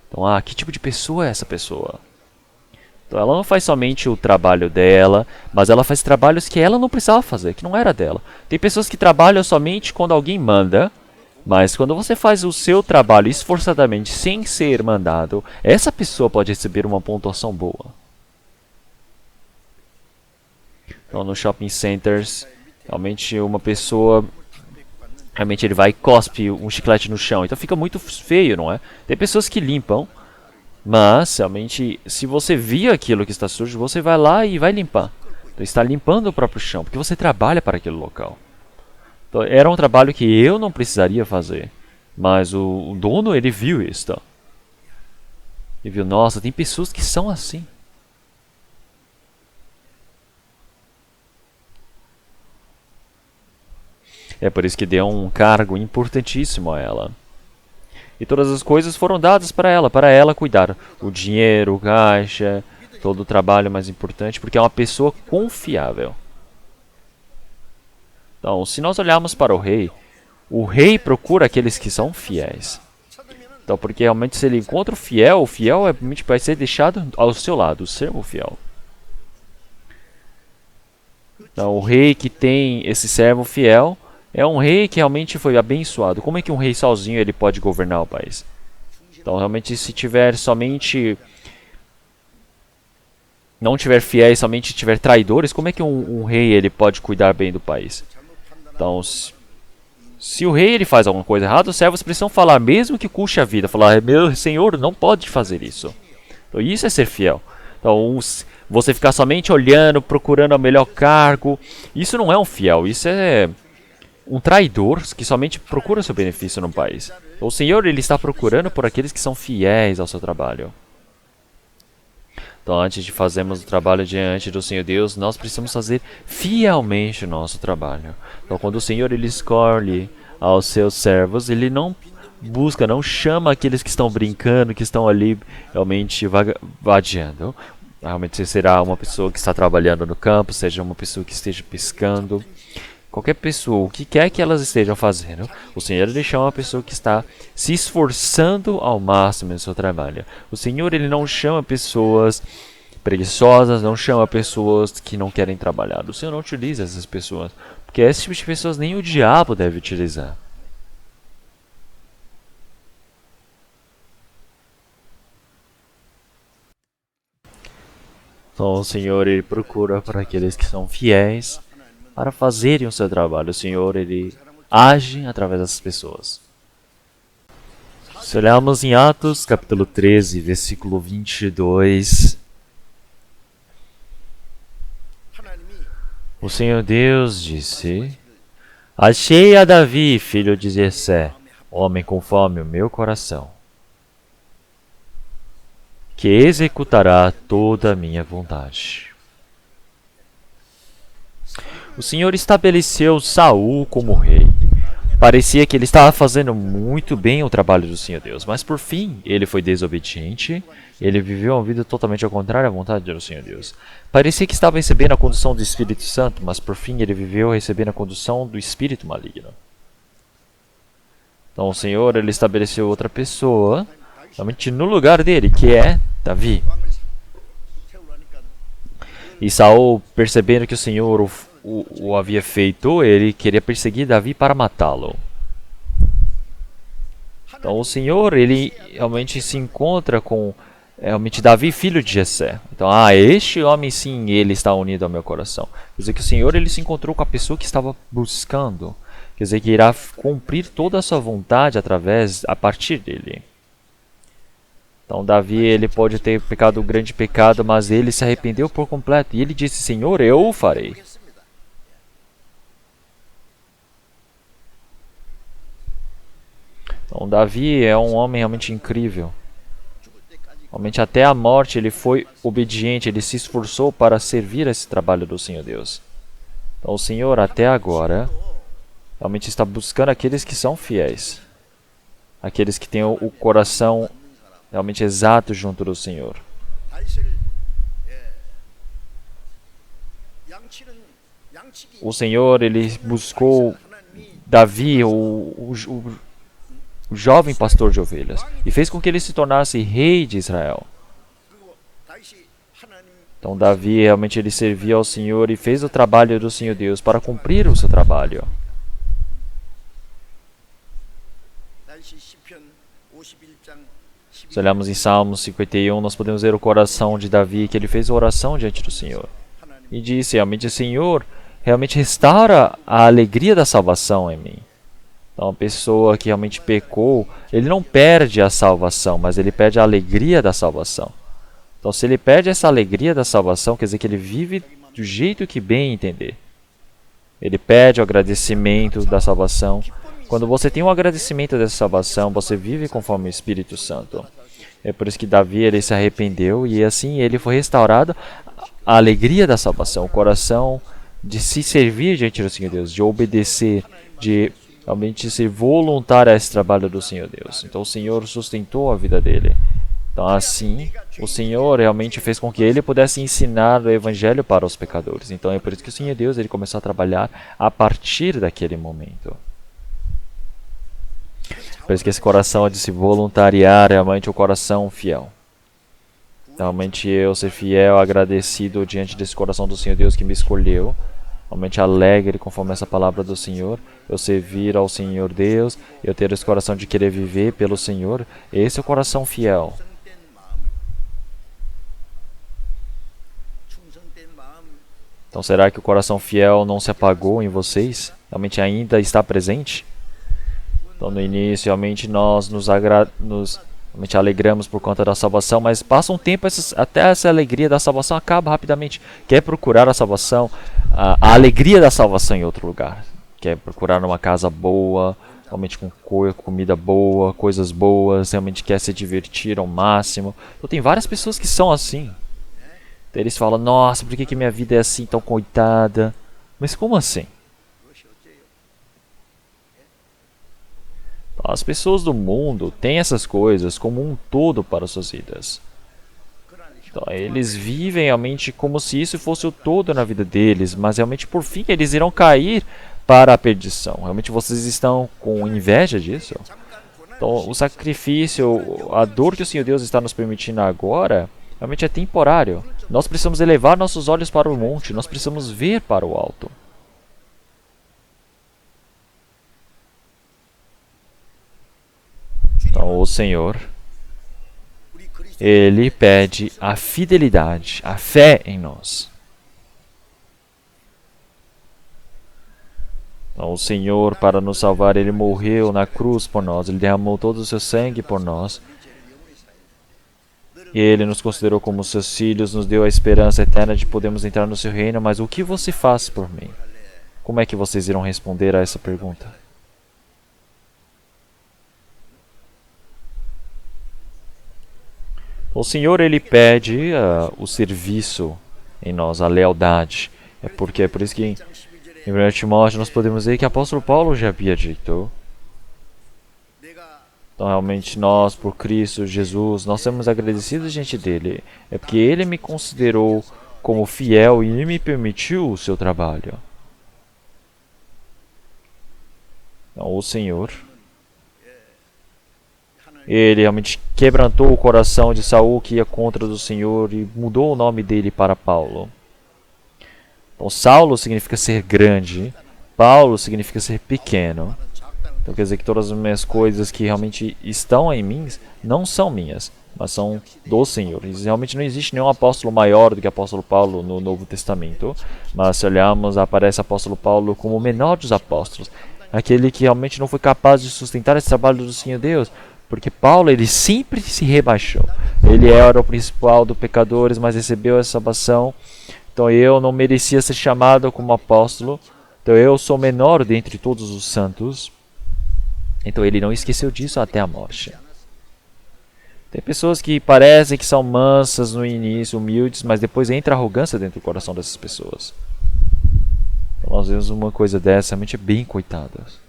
Então, que tipo de pessoa é essa pessoa? Então, ela não faz somente o trabalho dela, mas ela faz trabalhos que ela não precisava fazer, que não era dela. Tem pessoas que trabalham somente quando alguém manda, mas quando você faz o seu trabalho esforçadamente, sem ser mandado, essa pessoa pode receber uma pontuação boa. Então, nos shopping centers, realmente uma pessoa... Realmente ele vai e cospe um chiclete no chão. Então fica muito feio, não é? Tem pessoas que limpam, mas realmente se você vê aquilo que está sujo, você vai lá e vai limpar. Então está limpando o próprio chão, porque você trabalha para aquele local. Então, era um trabalho que eu não precisaria fazer, mas o dono ele viu isso. Ele viu, nossa, tem pessoas que são assim. É por isso que deu um cargo importantíssimo a ela. E todas as coisas foram dadas para ela cuidar. O dinheiro, o caixa, todo o trabalho mais importante, porque é uma pessoa confiável. Então, se nós olharmos para o rei procura aqueles que são fiéis. Então, porque realmente se ele encontra o fiel realmente vai ser deixado ao seu lado, o servo fiel. Então, o rei que tem esse servo fiel é um rei que realmente foi abençoado. Como é que um rei sozinho ele pode governar o país? Então, realmente, se tiver somente... não tiver fiéis, somente tiver traidores, como é que um rei ele pode cuidar bem do país? Então, Se o rei ele faz alguma coisa errada, os servos precisam falar, mesmo que custe a vida, falar, meu senhor, não pode fazer isso. Então isso é ser fiel. Então você ficar somente olhando, procurando o melhor cargo, isso não é um fiel, isso é um traidor que somente procura seu benefício no país. O Senhor ele está procurando por aqueles que são fiéis ao seu trabalho. Então, antes de fazermos o trabalho diante do Senhor Deus, nós precisamos fazer fielmente o nosso trabalho. Então, quando o Senhor ele escolhe aos seus servos, ele não busca, não chama aqueles que estão brincando, que estão ali realmente vadiando. Realmente você será uma pessoa que está trabalhando no campo, seja uma pessoa que esteja pescando. Qualquer pessoa, o que quer que elas estejam fazendo, o Senhor ele chama uma pessoa que está se esforçando ao máximo no seu trabalho. O Senhor ele não chama pessoas preguiçosas, não chama pessoas que não querem trabalhar. O Senhor não utiliza essas pessoas, porque esse tipo de pessoas nem o diabo deve utilizar. Então o Senhor ele procura para aqueles que são fiéis, para fazerem o seu trabalho. O Senhor ele age através dessas pessoas. Se olharmos em Atos, capítulo 13, versículo 22, o Senhor Deus disse: Achei a Davi, filho de Jessé, homem conforme o meu coração, que executará toda a minha vontade. O Senhor estabeleceu Saul como rei. Parecia que ele estava fazendo muito bem o trabalho do Senhor Deus, mas por fim ele foi desobediente. Ele viveu uma vida totalmente ao contrário à vontade do Senhor Deus. Parecia que estava recebendo a condução do Espírito Santo, mas por fim ele viveu recebendo a condução do Espírito maligno. Então o Senhor ele estabeleceu outra pessoa, realmente no lugar dele, que é Davi. E Saul, percebendo que o Senhor o havia feito, ele queria perseguir Davi para matá-lo. Então o Senhor, ele realmente se encontra com realmente Davi, filho de Jessé. Então, este homem sim, ele está unido ao meu coração. Quer dizer que o Senhor, ele se encontrou com a pessoa que estava buscando. Quer dizer que irá cumprir toda a sua vontade a partir dele. Então Davi, ele pode ter pecado um grande pecado, mas ele se arrependeu por completo. E ele disse, Senhor, eu o farei. Então Davi é um homem realmente incrível. Realmente até a morte ele foi obediente, ele se esforçou para servir esse trabalho do Senhor Deus. Então o Senhor até agora realmente está buscando aqueles que são fiéis. Aqueles que têm o coração realmente exato junto do Senhor. O Senhor ele buscou Davi, o jovem pastor de ovelhas, e fez com que ele se tornasse rei de Israel. Então Davi realmente ele servia ao Senhor e fez o trabalho do Senhor Deus para cumprir o seu trabalho. Se olharmos em Salmos 51, nós podemos ver o coração de Davi, que ele fez a oração diante do Senhor. E disse, realmente, Senhor, realmente restaura a alegria da salvação em mim. Então, a pessoa que realmente pecou, ele não perde a salvação, mas ele perde a alegria da salvação. Então, se ele perde essa alegria da salvação, quer dizer que ele vive do jeito que bem entender. Ele perde o agradecimento da salvação. Quando você tem um agradecimento dessa salvação, você vive conforme o Espírito Santo. É por isso que Davi ele se arrependeu e assim ele foi restaurado a alegria da salvação, o coração de se servir diante do Senhor Deus, de obedecer, de realmente ser voluntário a esse trabalho do Senhor Deus. Então o Senhor sustentou a vida dele. Então assim, o Senhor realmente fez com que ele pudesse ensinar o Evangelho para os pecadores. Então é por isso que o Senhor Deus ele começou a trabalhar a partir daquele momento. Por isso que esse coração é de se voluntariar, realmente o coração fiel. Realmente eu ser fiel, agradecido diante desse coração do Senhor Deus que me escolheu. Realmente alegre conforme essa palavra do Senhor. Eu servir ao Senhor Deus, eu ter esse coração de querer viver pelo Senhor. Esse é o coração fiel. Então será que o coração fiel não se apagou em vocês? Realmente ainda está presente? Então, no início, realmente nós realmente alegramos por conta da salvação, mas passa um tempo, até essa alegria da salvação acaba rapidamente. Quer procurar a salvação, a alegria da salvação em outro lugar. Quer procurar uma casa boa, realmente com comida boa, coisas boas, realmente quer se divertir ao máximo. Então tem várias pessoas que são assim. Então, eles falam, nossa, por que minha vida é assim, tão coitada? Mas como assim? As pessoas do mundo têm essas coisas como um todo para suas vidas. Então, eles vivem realmente como se isso fosse o todo na vida deles, mas realmente por fim eles irão cair para a perdição. Realmente vocês estão com inveja disso? Então, o sacrifício, a dor que o Senhor Deus está nos permitindo agora, realmente é temporário. Nós precisamos elevar nossos olhos para o monte, nós precisamos ver para o alto. Então, o Senhor, Ele pede a fidelidade, a fé em nós. Então, o Senhor, para nos salvar, Ele morreu na cruz por nós, Ele derramou todo o seu sangue por nós. E Ele nos considerou como seus filhos, nos deu a esperança eterna de podermos entrar no seu reino, mas o que você faz por mim? Como é que vocês irão responder a essa pergunta? O Senhor, Ele pede o serviço em nós, a lealdade. É por isso que em 1 Timóteo nós podemos ver que o apóstolo Paulo já havia dito. Então, realmente, nós, por Cristo Jesus, nós somos agradecidos diante dele. É porque Ele me considerou como fiel e Ele me permitiu o seu trabalho. Então, o Senhor, Ele realmente quebrantou o coração de Saul, que ia contra o Senhor, e mudou o nome dele para Paulo. Então, Saulo significa ser grande, Paulo significa ser pequeno. Então, quer dizer que todas as minhas coisas que realmente estão em mim não são minhas, mas são do Senhor. E realmente não existe nenhum apóstolo maior do que o apóstolo Paulo no Novo Testamento. Mas se olharmos, aparece o apóstolo Paulo como o menor dos apóstolos, aquele que realmente não foi capaz de sustentar esse trabalho do Senhor Deus. Porque Paulo, ele sempre se rebaixou. Ele era o principal dos pecadores, mas recebeu a salvação. Então eu não merecia ser chamado como apóstolo. Então eu sou menor dentre todos os santos. Então ele não esqueceu disso até a morte. Tem pessoas que parecem que são mansas no início, humildes, mas depois entra arrogância dentro do coração dessas pessoas. Então nós vemos uma coisa dessa, realmente bem coitadas.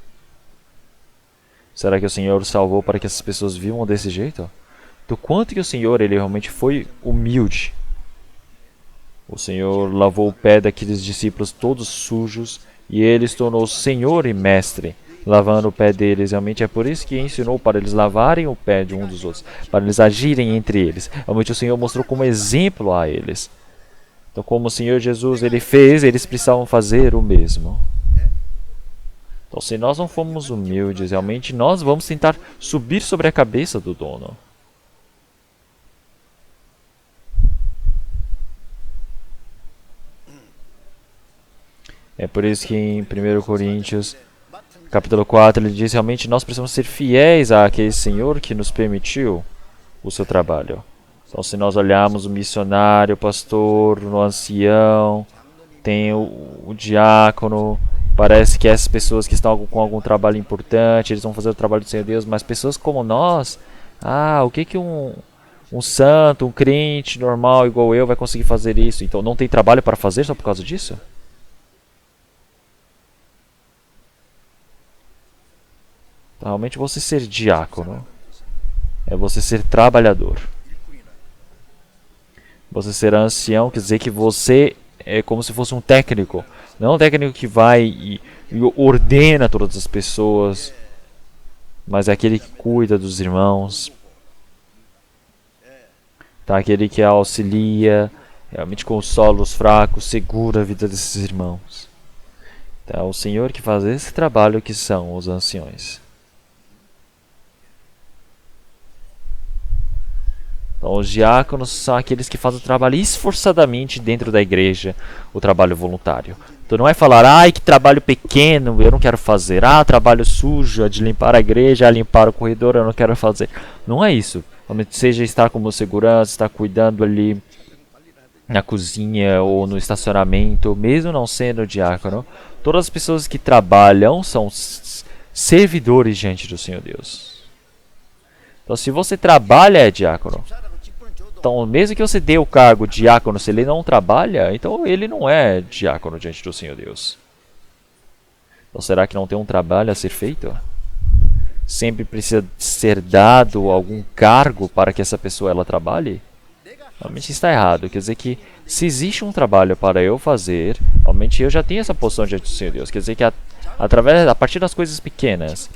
Será que o Senhor salvou para que essas pessoas vivam desse jeito? Do quanto que o Senhor, Ele realmente foi humilde. O Senhor lavou o pé daqueles discípulos todos sujos e Ele se tornou Senhor e Mestre, lavando o pé deles. Realmente é por isso que ensinou para eles lavarem o pé de um dos outros, para eles agirem entre eles. Realmente o Senhor mostrou como exemplo a eles. Então, como o Senhor Jesus Ele fez, eles precisavam fazer o mesmo. Então, se nós não formos humildes, realmente nós vamos tentar subir sobre a cabeça do dono. É por isso que em 1 Coríntios, capítulo 4, ele diz realmente nós precisamos ser fiéis àquele Senhor que nos permitiu o seu trabalho. Então, se nós olharmos o missionário, o pastor, o ancião, tem o diácono. Parece que essas pessoas que estão com algum trabalho importante, eles vão fazer o trabalho do Senhor Deus, mas pessoas como nós, o que um santo, um crente normal igual eu vai conseguir fazer isso? Então não tem trabalho para fazer só por causa disso? Então, realmente você ser diácono é você ser trabalhador. Você ser ancião quer dizer que você é como se fosse um técnico. Não um técnico que vai e ordena todas as pessoas, mas é aquele que cuida dos irmãos. Tá? Aquele que auxilia, realmente consola os fracos, segura a vida desses irmãos. Então, é o Senhor que faz esse trabalho que são os anciões. Então, os diáconos são aqueles que fazem o trabalho esforçadamente dentro da igreja, o trabalho voluntário. Então não é falar, ai que trabalho pequeno, eu não quero fazer. Ah, trabalho sujo, de limpar a igreja, limpar o corredor, eu não quero fazer. Não é isso. Realmente seja estar como segurança, estar cuidando ali na cozinha ou no estacionamento, mesmo não sendo diácono. Todas as pessoas que trabalham são servidores diante do Senhor Deus. Então se você trabalha é diácono. Então, mesmo que você dê o cargo de diácono, se ele não trabalha, então ele não é diácono diante do Senhor Deus. Então, será que não tem um trabalho a ser feito? Sempre precisa ser dado algum cargo para que essa pessoa ela trabalhe? Realmente está errado. Quer dizer que se existe um trabalho para eu fazer, realmente eu já tenho essa posição diante do Senhor Deus. Quer dizer que a partir das coisas pequenas,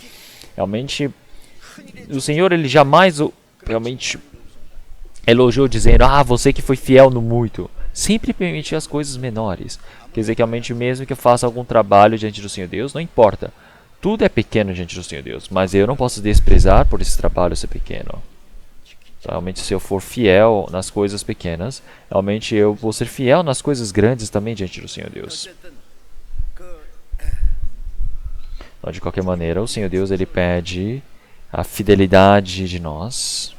realmente o Senhor ele jamais realmente elogiou dizendo, você que foi fiel no muito. Sempre permitir as coisas menores. Quer dizer que realmente mesmo que eu faça algum trabalho diante do Senhor Deus, não importa. Tudo é pequeno diante do Senhor Deus, mas eu não posso desprezar por esse trabalho ser pequeno. Então, realmente se eu for fiel nas coisas pequenas, realmente eu vou ser fiel nas coisas grandes também diante do Senhor Deus. Então, de qualquer maneira, o Senhor Deus ele pede a fidelidade de nós.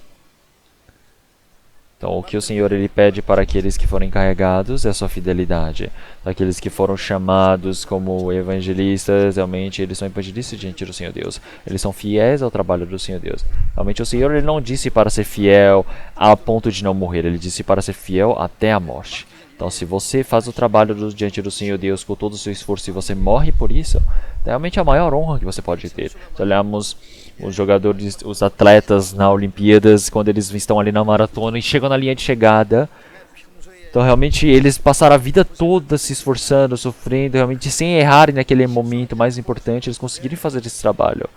Então, o que o Senhor ele pede para aqueles que foram encarregados é a sua fidelidade. Aqueles que foram chamados como evangelistas, realmente eles são evangelistas diante do Senhor Deus. Eles são fiéis ao trabalho do Senhor Deus. Realmente o Senhor ele não disse para ser fiel a ponto de não morrer. Ele disse para ser fiel até a morte. Então, se você faz o trabalho diante do Senhor Deus com todo o seu esforço e você morre por isso, realmente é a maior honra que você pode ter. Se olharmos os jogadores, os atletas na Olimpíadas, quando eles estão ali na maratona e chegam na linha de chegada, então realmente eles passaram a vida toda se esforçando, sofrendo, realmente sem errarem naquele momento mais importante, eles conseguirem fazer esse trabalho.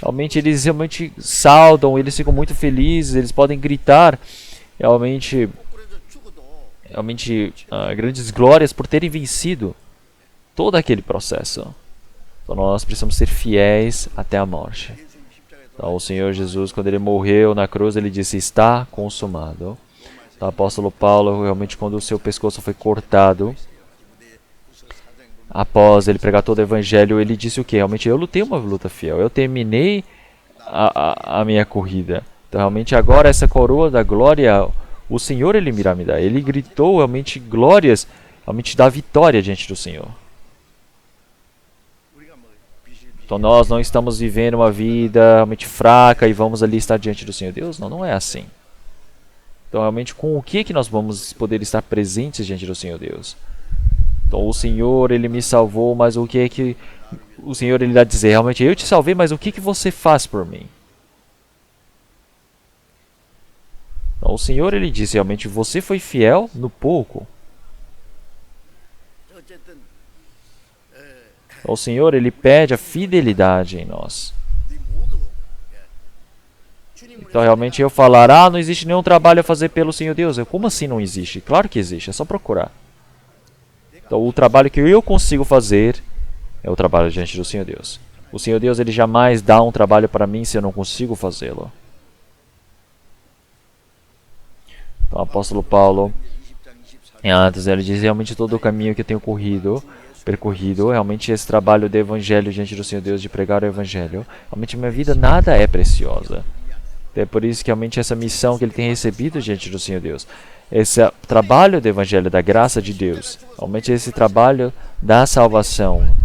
Realmente eles realmente saudam, eles ficam muito felizes, eles podem gritar realmente grandes glórias por terem vencido todo aquele processo. Então nós precisamos ser fiéis até a morte. Então, o Senhor Jesus, quando ele morreu na cruz, ele disse, está consumado. Então, o apóstolo Paulo, realmente, quando o seu pescoço foi cortado, após ele pregar todo o evangelho, ele disse o quê? Realmente, eu lutei uma luta fiel, eu terminei a minha corrida. Então, realmente, agora essa coroa da glória, o Senhor, ele irá me dar. Ele gritou, realmente, glórias, realmente, da vitória diante do Senhor. Então nós não estamos vivendo uma vida realmente fraca e vamos ali estar diante do Senhor Deus? Não, não é assim. Então realmente com o que nós vamos poder estar presentes diante do Senhor Deus? Então o Senhor ele me salvou, mas o que é que o Senhor ele irá dizer? Realmente eu te salvei, mas o que você faz por mim? Então o Senhor ele disse realmente você foi fiel no pouco. O Senhor, ele pede a fidelidade em nós. Então, realmente, eu falar, não existe nenhum trabalho a fazer pelo Senhor Deus. Como assim não existe? Claro que existe, é só procurar. Então, o trabalho que eu consigo fazer é o trabalho diante do Senhor Deus. O Senhor Deus, ele jamais dá um trabalho para mim se eu não consigo fazê-lo. Então, o apóstolo Paulo, antes, ele diz realmente todo o caminho que eu tenho percorrido, realmente esse trabalho do evangelho diante do Senhor Deus, de pregar o evangelho, realmente minha vida nada é preciosa. É por isso que realmente essa missão que ele tem recebido diante do Senhor Deus, esse trabalho do evangelho, da graça de Deus, realmente esse trabalho da salvação,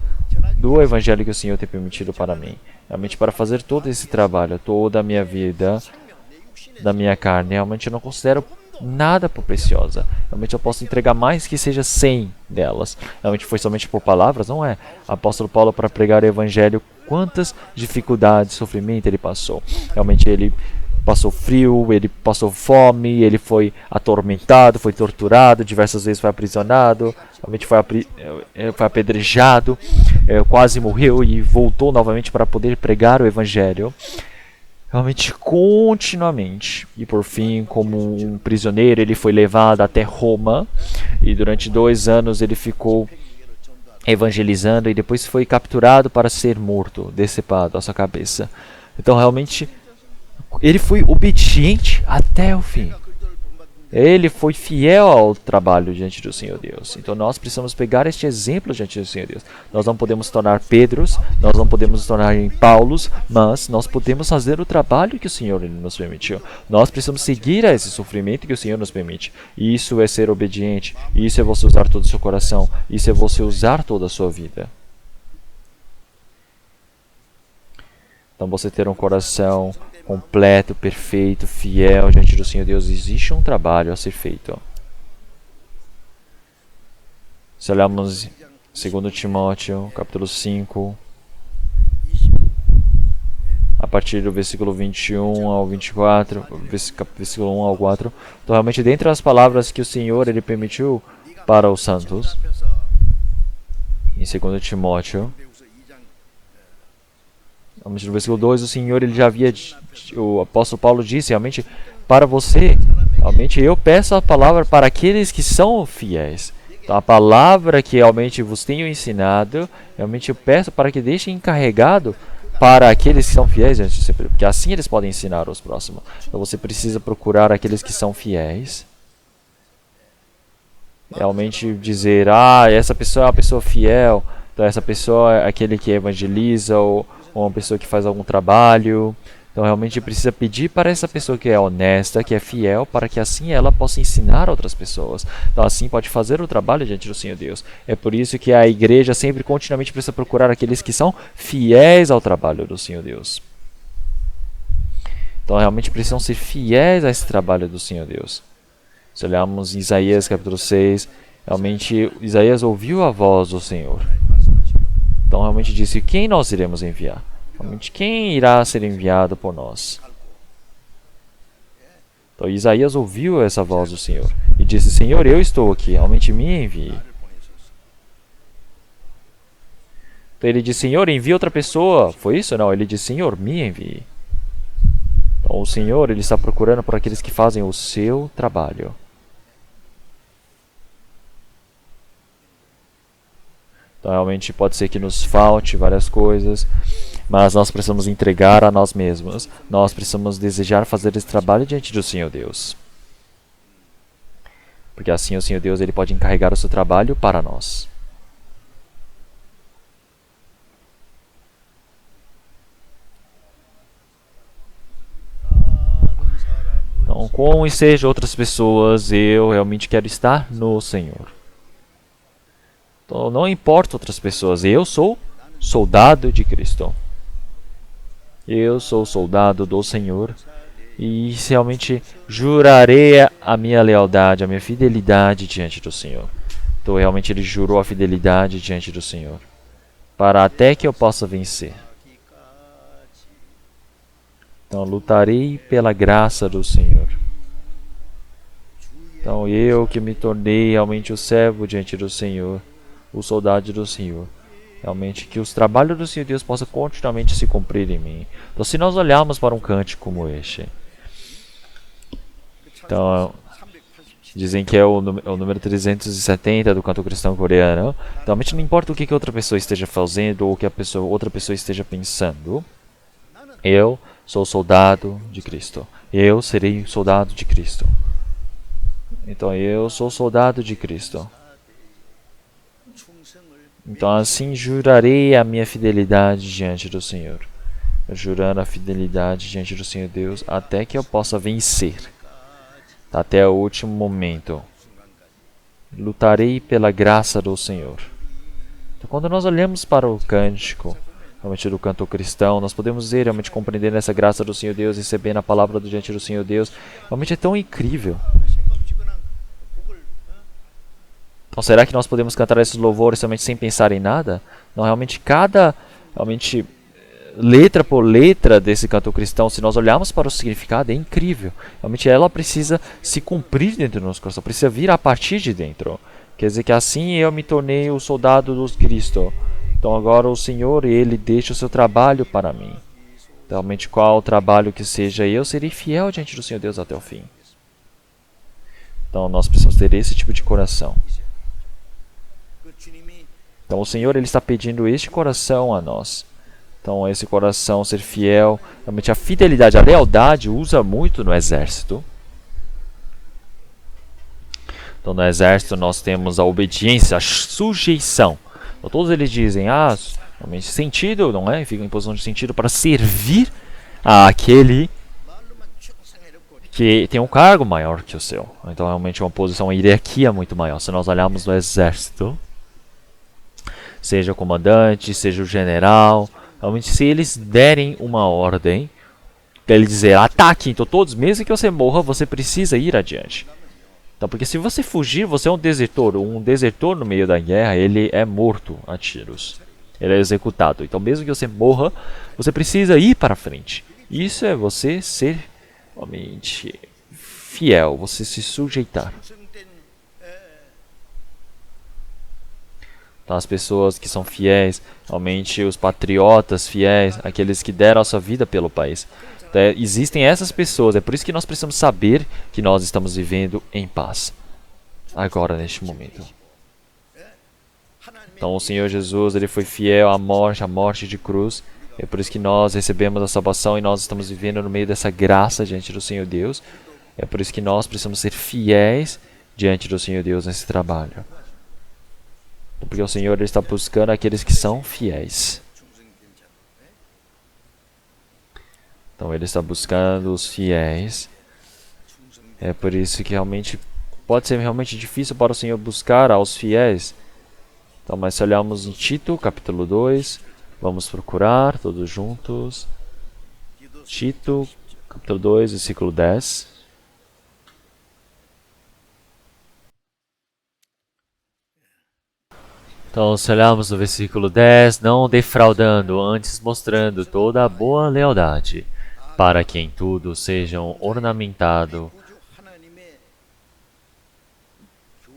do evangelho que o Senhor tem permitido para mim, realmente para fazer todo esse trabalho, toda a minha vida, da minha carne, realmente eu não considero nada por preciosa. Realmente eu posso entregar mais que seja 100 delas. Realmente foi somente por palavras? Não é. Apóstolo Paulo, para pregar o evangelho, quantas dificuldades, sofrimento ele passou. Realmente ele passou frio, ele passou fome, ele foi atormentado, foi torturado, diversas vezes foi aprisionado, realmente foi apedrejado, quase morreu e voltou novamente para poder pregar o evangelho. Realmente continuamente. E por fim, como um prisioneiro, ele foi levado até Roma. E durante 2 anos ele ficou evangelizando. E depois foi capturado para ser morto, decepado a sua cabeça. Então realmente, ele foi obediente até o fim. Ele foi fiel ao trabalho diante do Senhor Deus. Então nós precisamos pegar este exemplo diante do Senhor Deus. Nós não podemos tornar Pedros, nós não podemos nos tornar em Paulos, mas nós podemos fazer o trabalho que o Senhor nos permitiu. Nós precisamos seguir a esse sofrimento que o Senhor nos permite. Isso é ser obediente. Isso é você usar todo o seu coração. Isso é você usar toda a sua vida. Então você ter um coração completo, perfeito, fiel diante do Senhor Deus, existe um trabalho a ser feito. Se olharmos 2 Timóteo, capítulo 5, a partir do versículo 21 ao 24, versículo 1 ao 4, então realmente dentre as palavras que o Senhor ele permitiu para os santos, em 2 Timóteo, no versículo 2, o Senhor ele já havia, o apóstolo Paulo disse, realmente, para você, realmente eu peço a palavra para aqueles que são fiéis. Então a palavra que realmente vos tenho ensinado, realmente eu peço para que deixem encarregado para aqueles que são fiéis, porque assim eles podem ensinar aos próximos. Então você precisa procurar aqueles que são fiéis. Realmente dizer, essa pessoa é uma pessoa fiel, então essa pessoa é aquele que evangeliza, ou uma pessoa que faz algum trabalho. Então realmente precisa pedir para essa pessoa que é honesta, que é fiel, para que assim ela possa ensinar outras pessoas. Então assim pode fazer o trabalho diante do Senhor Deus. É por isso que a igreja sempre continuamente precisa procurar aqueles que são fiéis ao trabalho do Senhor Deus. Então realmente precisam ser fiéis a esse trabalho do Senhor Deus. Se olharmos em Isaías capítulo 6, realmente Isaías ouviu a voz do Senhor. Então realmente disse, quem nós iremos enviar? Realmente quem irá ser enviado por nós? Então Isaías ouviu essa voz do Senhor e disse, Senhor, eu estou aqui, realmente me envie. Então ele disse, Senhor, envie outra pessoa. Foi isso? Não, ele disse, Senhor, me envie. Então o Senhor ele está procurando por aqueles que fazem o seu trabalho. Então realmente pode ser que nos falte várias coisas, mas nós precisamos entregar a nós mesmos. Nós precisamos desejar fazer esse trabalho diante do Senhor Deus. Porque assim o Senhor Deus ele pode encarregar o seu trabalho para nós. Então, como sejam outras pessoas, eu realmente quero estar no Senhor. Então, não importa outras pessoas, eu sou soldado de Cristo. Eu sou soldado do Senhor e realmente jurarei a minha lealdade, a minha fidelidade diante do Senhor. Então, realmente ele jurou a fidelidade diante do Senhor, para até que eu possa vencer. Então, lutarei pela graça do Senhor. Então, eu que me tornei realmente o servo diante do Senhor, o soldado do Senhor. Realmente que os trabalhos do Senhor Deus possam continuamente se cumprir em mim. Então se nós olharmos para um cântico como este, então dizem que é o número 370 do canto cristão coreano. Então realmente não importa o que outra pessoa esteja fazendo ou o que outra pessoa esteja pensando. Eu sou soldado de Cristo. Eu serei soldado de Cristo. Então eu sou soldado de Cristo. Então assim jurarei a minha fidelidade diante do Senhor. Jurando a fidelidade diante do Senhor Deus até que eu possa vencer. Até o último momento. Lutarei pela graça do Senhor. Então quando nós olhamos para o cântico, realmente do canto cristão, nós podemos ver, realmente compreendendo essa graça do Senhor Deus, recebendo a palavra diante do Senhor Deus. Realmente é tão incrível. Então, será que nós podemos cantar esses louvores somente sem pensar em nada? Não, realmente realmente letra por letra desse canto cristão, se nós olharmos para o significado, é incrível. Realmente ela precisa se cumprir dentro do nosso coração, precisa vir a partir de dentro. Quer dizer que assim eu me tornei o soldado do Cristo. Então agora o Senhor, Ele deixa o seu trabalho para mim. Realmente qual o trabalho que seja, eu serei fiel diante do Senhor Deus até o fim. Então nós precisamos ter esse tipo de coração. Então o Senhor ele está pedindo este coração a nós. Então esse coração ser fiel, realmente a fidelidade, a lealdade usa muito no exército. Então, no exército, nós temos a obediência, a sujeição. Então, todos eles dizem, realmente sentido, não é? Ficam em posição de sentido para servir àquele que tem um cargo maior que o seu. Então, realmente, uma posição, uma hierarquia muito maior. Se nós olharmos no exército, seja o comandante, seja o general, realmente, se eles derem uma ordem, para ele dizer, ataque, então todos, mesmo que você morra, você precisa ir adiante. Então, porque se você fugir, você é um desertor. Um desertor no meio da guerra, ele é morto a tiros. Ele é executado. Então, mesmo que você morra, você precisa ir para frente. Isso é você ser realmente fiel, você se sujeitar. Então, as pessoas que são fiéis, realmente os patriotas fiéis, aqueles que deram a sua vida pelo país. Então, existem essas pessoas, é por isso que nós precisamos saber que nós estamos vivendo em paz. Agora, neste momento. Então, o Senhor Jesus, ele foi fiel à morte de cruz. É por isso que nós recebemos a salvação e nós estamos vivendo no meio dessa graça diante do Senhor Deus. É por isso que nós precisamos ser fiéis diante do Senhor Deus nesse trabalho. Porque o Senhor ele está buscando aqueles que são fiéis. Então ele está buscando os fiéis. É por isso que realmente pode ser realmente difícil para o Senhor buscar aos fiéis. Então, mas se olharmos em Tito, capítulo 2, vamos procurar todos juntos. Tito, capítulo 2, versículo 10. Então, se olharmos no versículo 10, não defraudando, antes mostrando toda a boa lealdade, para que em tudo sejam ornamentados,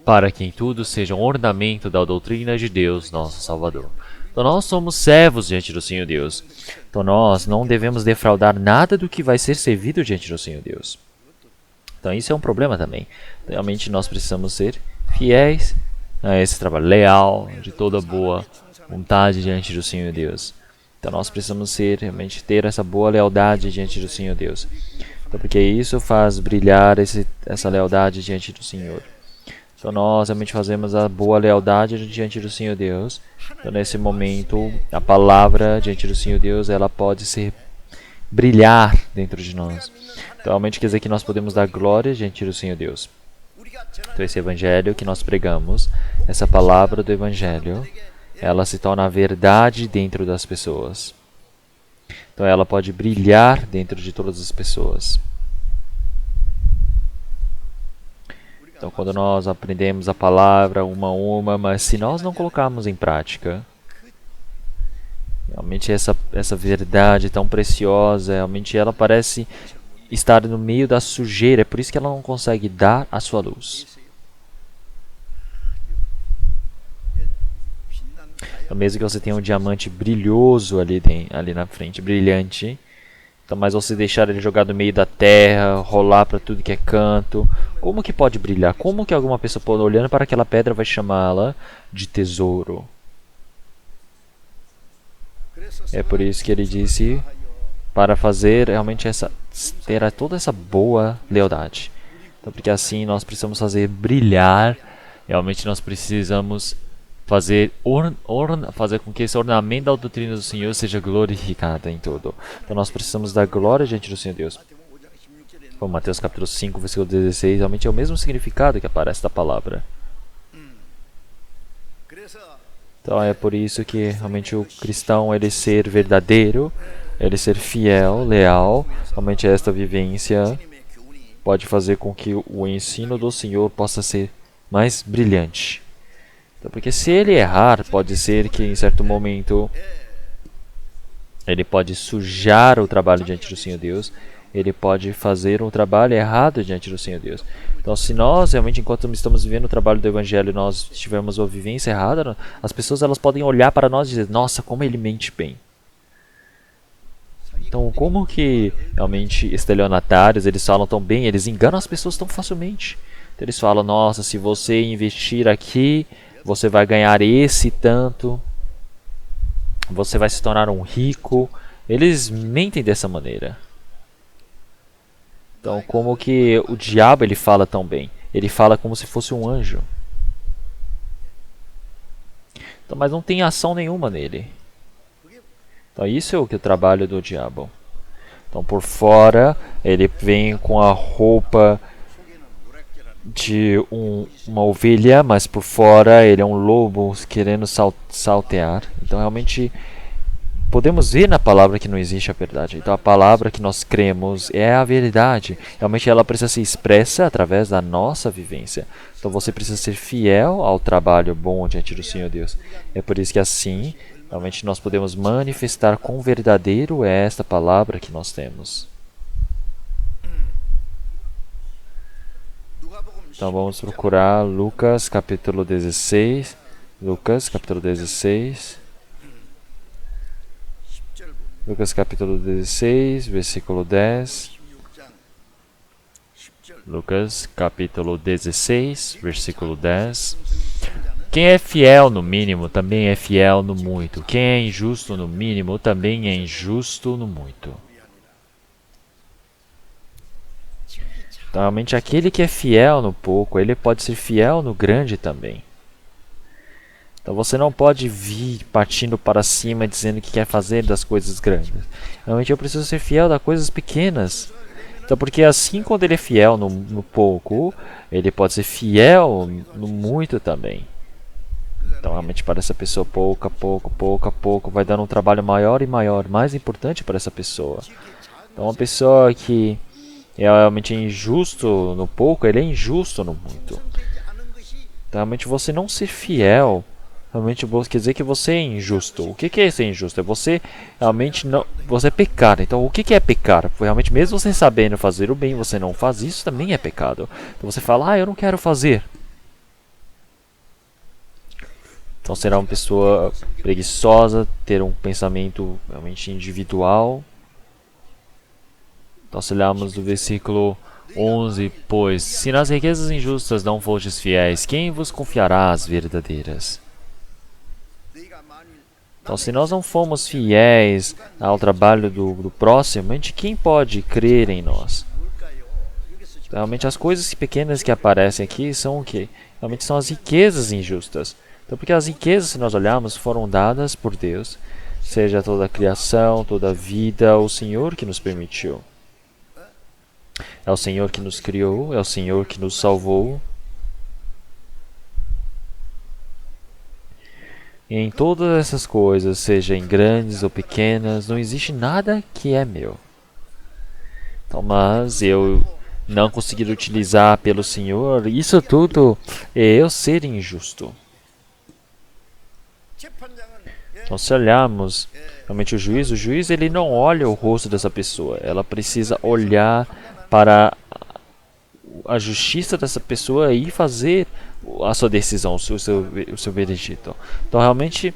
para que em tudo sejam ornamento da doutrina de Deus, nosso Salvador. Então, nós somos servos diante do Senhor Deus. Então, nós não devemos defraudar nada do que vai ser servido diante do Senhor Deus. Então, isso é um problema também. Realmente, nós precisamos ser fiéis a esse trabalho, leal, de toda boa vontade diante do Senhor Deus. Então nós precisamos realmente ter essa boa lealdade diante do Senhor Deus. Então, porque isso faz brilhar essa lealdade diante do Senhor. Então nós realmente fazemos a boa lealdade diante do Senhor Deus. Então nesse momento, a palavra diante do Senhor Deus, ela pode brilhar dentro de nós. Então realmente quer dizer que nós podemos dar glória diante do Senhor Deus. Então esse evangelho que nós pregamos, essa palavra do evangelho, ela se torna a verdade dentro das pessoas. Então ela pode brilhar dentro de todas as pessoas. Então quando nós aprendemos a palavra uma a uma, mas se nós não colocarmos em prática, realmente essa verdade tão preciosa, realmente ela parece estar no meio da sujeira, é por isso que ela não consegue dar a sua luz. Então, mesmo que você tenha um diamante brilhoso ali na frente, brilhante, então, mas você deixar ele jogado no meio da terra, rolar para tudo que é canto, como que pode brilhar? Como que alguma pessoa olhando para aquela pedra vai chamá-la de tesouro? É por isso que ele disse para fazer realmente ter toda essa boa lealdade. Então, porque assim nós precisamos fazer brilhar, realmente nós precisamos fazer com que esse ornamento da doutrina do Senhor seja glorificado em tudo. Então nós precisamos dar glória diante do Senhor Deus. Como Mateus capítulo 5, versículo 16, realmente é o mesmo significado que aparece da palavra. Então é por isso que realmente o cristão, ele ser verdadeiro, ele ser fiel, leal, realmente esta vivência pode fazer com que o ensino do Senhor possa ser mais brilhante. Então, porque se ele errar, pode ser que em certo momento ele pode sujar o trabalho diante do Senhor Deus, ele pode fazer um trabalho errado diante do Senhor Deus. Então, se nós realmente, enquanto estamos vivendo o trabalho do Evangelho, nós tivermos uma vivência errada, as pessoas elas podem olhar para nós e dizer, nossa, como ele mente bem. Então, como que realmente estelionatários, eles falam tão bem, eles enganam as pessoas tão facilmente. Então, eles falam, nossa, se você investir aqui, você vai ganhar esse tanto, você vai se tornar um rico. Eles mentem dessa maneira. Então, como que o diabo ele fala tão bem? ele fala como se fosse um anjo. Então, mas não tem ação nenhuma nele. Então isso é o que o trabalho do diabo. Então por fora ele vem com a roupa de uma ovelha, mas por fora ele é um lobo querendo saltear. Então realmente podemos ver na palavra que não existe a verdade. Então a palavra que nós cremos é a verdade. Realmente ela precisa ser expressa através da nossa vivência. Então você precisa ser fiel ao trabalho bom diante do Senhor Deus. É por isso que assim, realmente nós podemos manifestar quão verdadeiro é esta palavra que nós temos. Então vamos procurar Lucas capítulo 16. Lucas capítulo 16. Lucas capítulo 16, versículo 10. Lucas capítulo 16, versículo 10. Quem é fiel no mínimo também é fiel no muito. Quem é injusto no mínimo também é injusto no muito. Então, realmente, aquele que é fiel no pouco, ele pode ser fiel no grande também. Então, você não pode vir partindo para cima dizendo que quer fazer das coisas grandes. Realmente, eu preciso ser fiel das coisas pequenas. Então, porque assim, quando ele é fiel no pouco, ele pode ser fiel no muito também. Então, realmente, para essa pessoa, pouco a pouco, vai dando um trabalho maior e maior, mais importante para essa pessoa. Então, uma pessoa que é realmente injusto no pouco, ele é injusto no muito. Então, realmente, você não ser fiel, realmente quer dizer que você é injusto. O que é ser injusto? É você realmente não, você é pecar. Então, o que é pecar? Realmente, mesmo você sabendo fazer o bem, você não faz isso, também é pecado. Então, você fala, eu não quero fazer. Então, será uma pessoa preguiçosa, ter um pensamento realmente individual. Então, se olharmos do versículo 11, pois, se nas riquezas injustas não fostes fiéis, quem vos confiará as verdadeiras? Então, se nós não formos fiéis ao trabalho do próximo, quem pode crer em nós? Então, realmente, as coisas pequenas que aparecem aqui são o quê? Realmente são as riquezas injustas. Então, porque as riquezas, se nós olharmos, foram dadas por Deus, seja toda a criação, toda a vida, o Senhor que nos permitiu. É o Senhor que nos criou, é o Senhor que nos salvou. E em todas essas coisas, seja em grandes ou pequenas, não existe nada que é meu. Então, mas eu não conseguir utilizar pelo Senhor, isso tudo é eu ser injusto. Então, se olharmos realmente o juiz ele não olha o rosto dessa pessoa. Ela precisa olhar para a justiça dessa pessoa e fazer a sua decisão, o seu veredito. Então, realmente,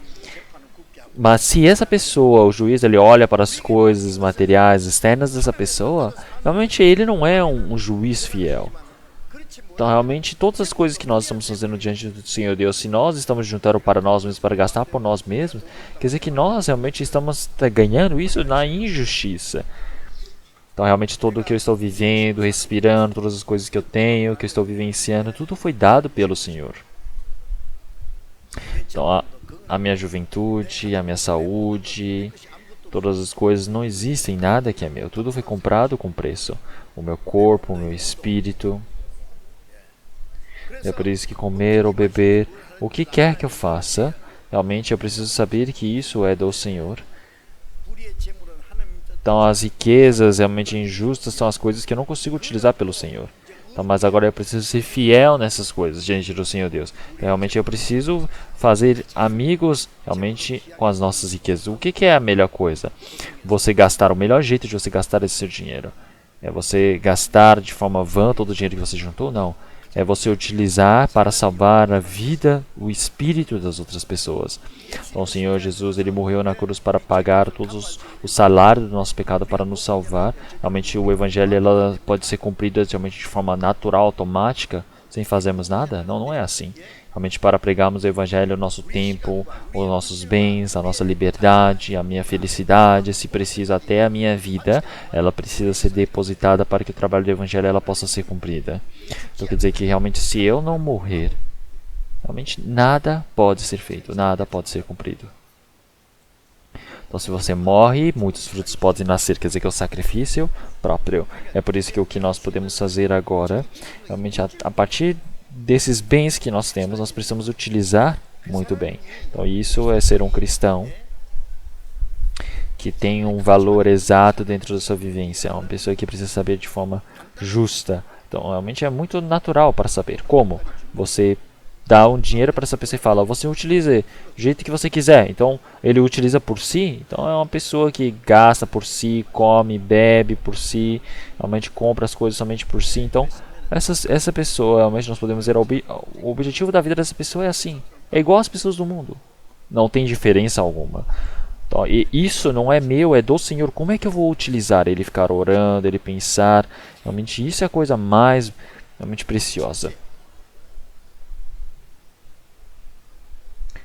mas se essa pessoa, o juiz, ele olha para as coisas materiais externas dessa pessoa, realmente ele não é um juiz fiel. Então, realmente, todas as coisas que nós estamos fazendo diante do Senhor Deus, se nós estamos juntando para nós mesmos, para gastar por nós mesmos, quer dizer que nós realmente estamos ganhando isso na injustiça. Então, realmente, tudo o que eu estou vivendo, respirando, todas as coisas que eu tenho, que eu estou vivenciando, tudo foi dado pelo Senhor. Então, a minha juventude, a minha saúde, todas as coisas, não existem nada que é meu. Tudo foi comprado com preço. O meu corpo, o meu espírito. É por isso que comer ou beber, o que quer que eu faça, realmente eu preciso saber que isso é do Senhor. Então, as riquezas realmente injustas são as coisas que eu não consigo utilizar pelo Senhor. Então, mas agora eu preciso ser fiel nessas coisas diante do Senhor Deus. Realmente eu preciso fazer amigos realmente com as nossas riquezas. O que é a melhor coisa? Você gastar, o melhor jeito de você gastar esse seu dinheiro. É você gastar de forma vã todo o dinheiro que você juntou? Não. É você utilizar para salvar a vida, o espírito das outras pessoas. Então, o Senhor Jesus, ele morreu na cruz para pagar todos o salário do nosso pecado para nos salvar. Realmente, o Evangelho pode ser cumprido realmente de forma natural, automática, sem fazermos nada? Não, não é assim. realmente para pregarmos o Evangelho, o nosso tempo, os nossos bens, a nossa liberdade, a minha felicidade, se preciso até a minha vida, ela precisa ser depositada para que o trabalho do Evangelho ela possa ser cumprida. Então quer dizer que realmente se eu não morrer, realmente nada pode ser feito, nada pode ser cumprido. Então se você morre, muitos frutos podem nascer, quer dizer que é o sacrifício próprio. É por isso que o que nós podemos fazer agora, realmente a partir desses bens que nós temos, nós precisamos utilizar muito bem. Então isso é ser um cristão que tem um valor exato dentro da sua vivência, uma pessoa que precisa saber de forma justa. Então realmente é muito natural para saber como você dá um dinheiro para essa pessoa e fala, você utiliza do jeito que você quiser. Então ele utiliza por si. Então é uma pessoa que gasta por si, come, bebe por si, realmente compra as coisas somente por si. Então essa pessoa, realmente nós podemos dizer, o objetivo da vida dessa pessoa é assim. É igual às pessoas do mundo. Não tem diferença alguma. Então, e isso não é meu, é do Senhor. Como é que eu vou utilizar? Ele ficar orando, ele pensar. Realmente isso é a coisa mais realmente preciosa.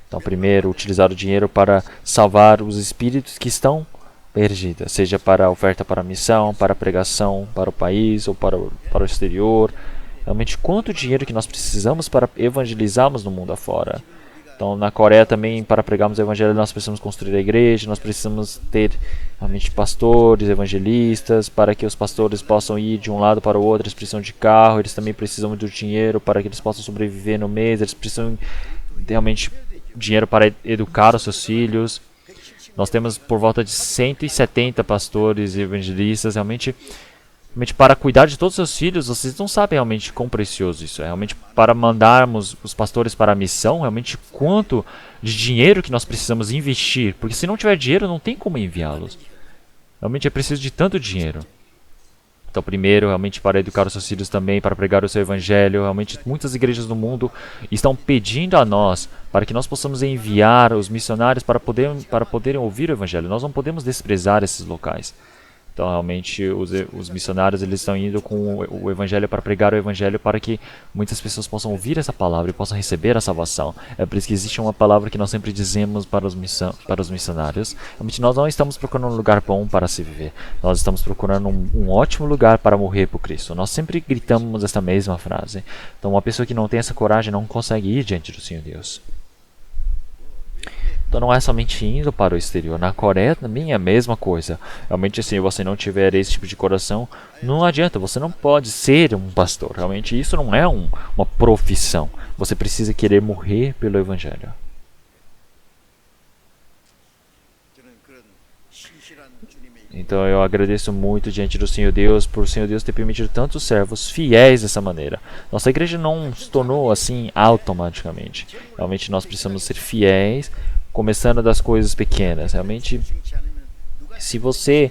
Então, primeiro, utilizar o dinheiro para salvar os espíritos que estão perdidos, seja para a oferta para a missão, para a pregação, para o país ou para o exterior. Realmente, quanto dinheiro que nós precisamos para evangelizarmos no mundo afora. Então, na Coreia também, para pregarmos o evangelho, nós precisamos construir a igreja, nós precisamos ter realmente pastores, evangelistas, para que os pastores possam ir de um lado para o outro, eles precisam de carro, eles também precisam do dinheiro para que eles possam sobreviver no mês, eles precisam realmente dinheiro para educar os seus filhos. Nós temos por volta de 170 pastores e evangelistas, realmente para cuidar de todos os seus filhos. Vocês não sabem realmente quão precioso isso é. Realmente para mandarmos os pastores para a missão, realmente quanto de dinheiro que nós precisamos investir. Porque se não tiver dinheiro, não tem como enviá-los. Realmente é preciso de tanto dinheiro. Então, primeiro, realmente para educar os seus filhos também, para pregar o seu evangelho. Realmente muitas igrejas do mundo estão pedindo a nós para que nós possamos enviar os missionários para poderem ouvir o evangelho. Nós não podemos desprezar esses locais. Então, realmente, os missionários eles estão indo com o evangelho para pregar o evangelho para que muitas pessoas possam ouvir essa palavra e possam receber a salvação. É por isso que existe uma palavra que nós sempre dizemos para os missionários. Realmente, nós não estamos procurando um lugar bom para se viver. Nós estamos procurando um ótimo lugar para morrer por Cristo. Nós sempre gritamos essa mesma frase. Então, uma pessoa que não tem essa coragem não consegue ir diante do Senhor Deus. Então não é somente indo para o exterior. Na Coreia também é a mesma coisa. Realmente, se você não tiver esse tipo de coração, não adianta. Você não pode ser um pastor. Realmente isso não é uma profissão. Você precisa querer morrer pelo evangelho. Então eu agradeço muito diante do Senhor Deus por o Senhor Deus ter permitido tantos servos fiéis dessa maneira. Nossa igreja não se tornou assim automaticamente. Realmente nós precisamos ser fiéis, começando das coisas pequenas. Realmente, se você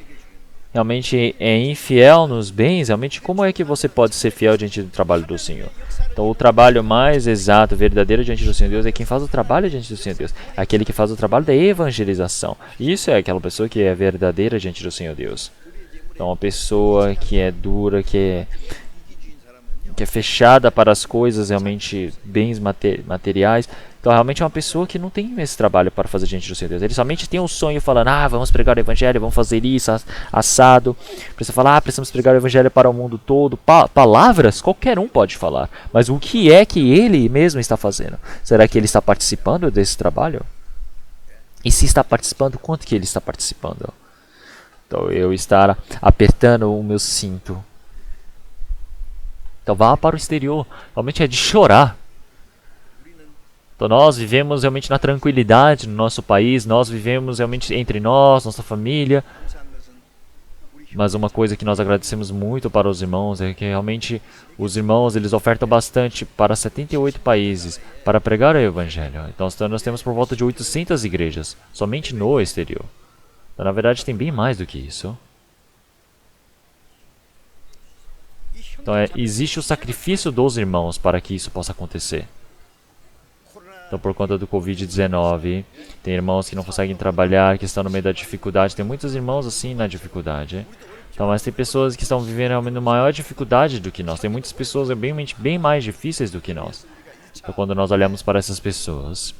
realmente é infiel nos bens, realmente como é que você pode ser fiel diante do trabalho do Senhor? Então o trabalho mais exato, verdadeiro diante do Senhor Deus é quem faz o trabalho diante do Senhor Deus. Aquele que faz o trabalho da evangelização. Isso é aquela pessoa que é verdadeira diante do Senhor Deus. Então uma pessoa que é dura, que é fechada para as coisas, realmente bens materiais. Então realmente é uma pessoa que não tem esse trabalho para fazer diante do Senhor Deus. Ele somente tem um sonho falando, vamos pregar o evangelho, vamos fazer isso, assado. Precisa falar, precisamos pregar o evangelho para o mundo todo. Palavras, qualquer um pode falar. Mas o que é que ele mesmo está fazendo? Será que ele está participando desse trabalho? E se está participando, quanto que ele está participando? Então eu estar apertando o meu cinto. Então vá para o exterior. Realmente é de chorar. Então nós vivemos realmente na tranquilidade no nosso país. Nós vivemos realmente entre nós, nossa família. Mas uma coisa que nós agradecemos muito para os irmãos é que realmente os irmãos eles ofertam bastante para 78 países para pregar o evangelho. Então nós temos por volta de 800 igrejas, somente no exterior. Então na verdade tem bem mais do que isso. Então existe o sacrifício dos irmãos para que isso possa acontecer. Então por conta do Covid-19, tem irmãos que não conseguem trabalhar, que estão no meio da dificuldade. Tem muitos irmãos assim na dificuldade. Então, mas tem pessoas que estão vivendo realmente maior dificuldade do que nós. Tem muitas pessoas bem mais difíceis do que nós. Então, quando nós olhamos para essas pessoas,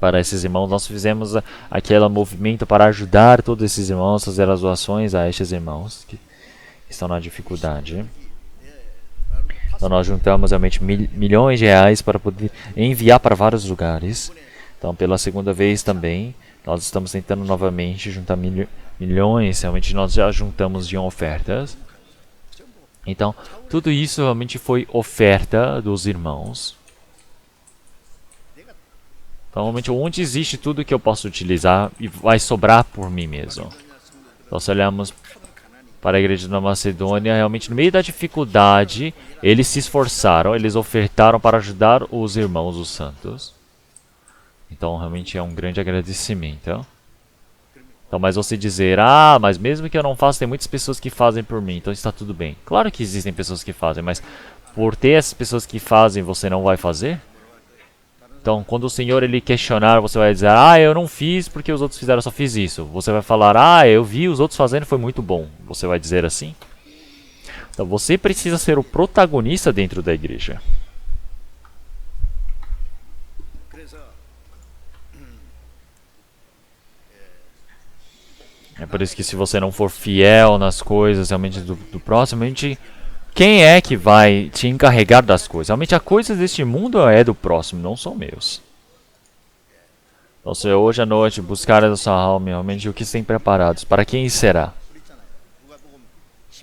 para esses irmãos, nós fizemos aquele movimento para ajudar todos esses irmãos, fazer as doações a estes irmãos que estão na dificuldade. Então nós juntamos realmente milhões de reais para poder enviar para vários lugares. Então pela segunda vez também, nós estamos tentando novamente juntar milhões, realmente nós já juntamos de ofertas. Então tudo isso realmente foi oferta dos irmãos. Então, realmente, onde existe tudo que eu posso utilizar e vai sobrar por mim mesmo. Então, se olharmos para a igreja da Macedônia, realmente, no meio da dificuldade, eles se esforçaram, eles ofertaram para ajudar os irmãos, os santos. Então, realmente, é um grande agradecimento. Então, mas você dizer, mas mesmo que eu não faça, tem muitas pessoas que fazem por mim, então está tudo bem. Claro que existem pessoas que fazem, mas por ter essas pessoas que fazem, você não vai fazer? Então, quando o Senhor ele questionar, você vai dizer, eu não fiz porque os outros fizeram, eu só fiz isso. Você vai falar, eu vi os outros fazendo, foi muito bom. Você vai dizer assim? Então, você precisa ser o protagonista dentro da igreja. É por isso que se você não for fiel nas coisas realmente do próximo, realmente, quem é que vai te encarregar das coisas? Realmente, as coisas deste mundo é do próximo, não são meus. Então, se hoje à noite buscar a sua alma, realmente, o que tem preparados, para quem será?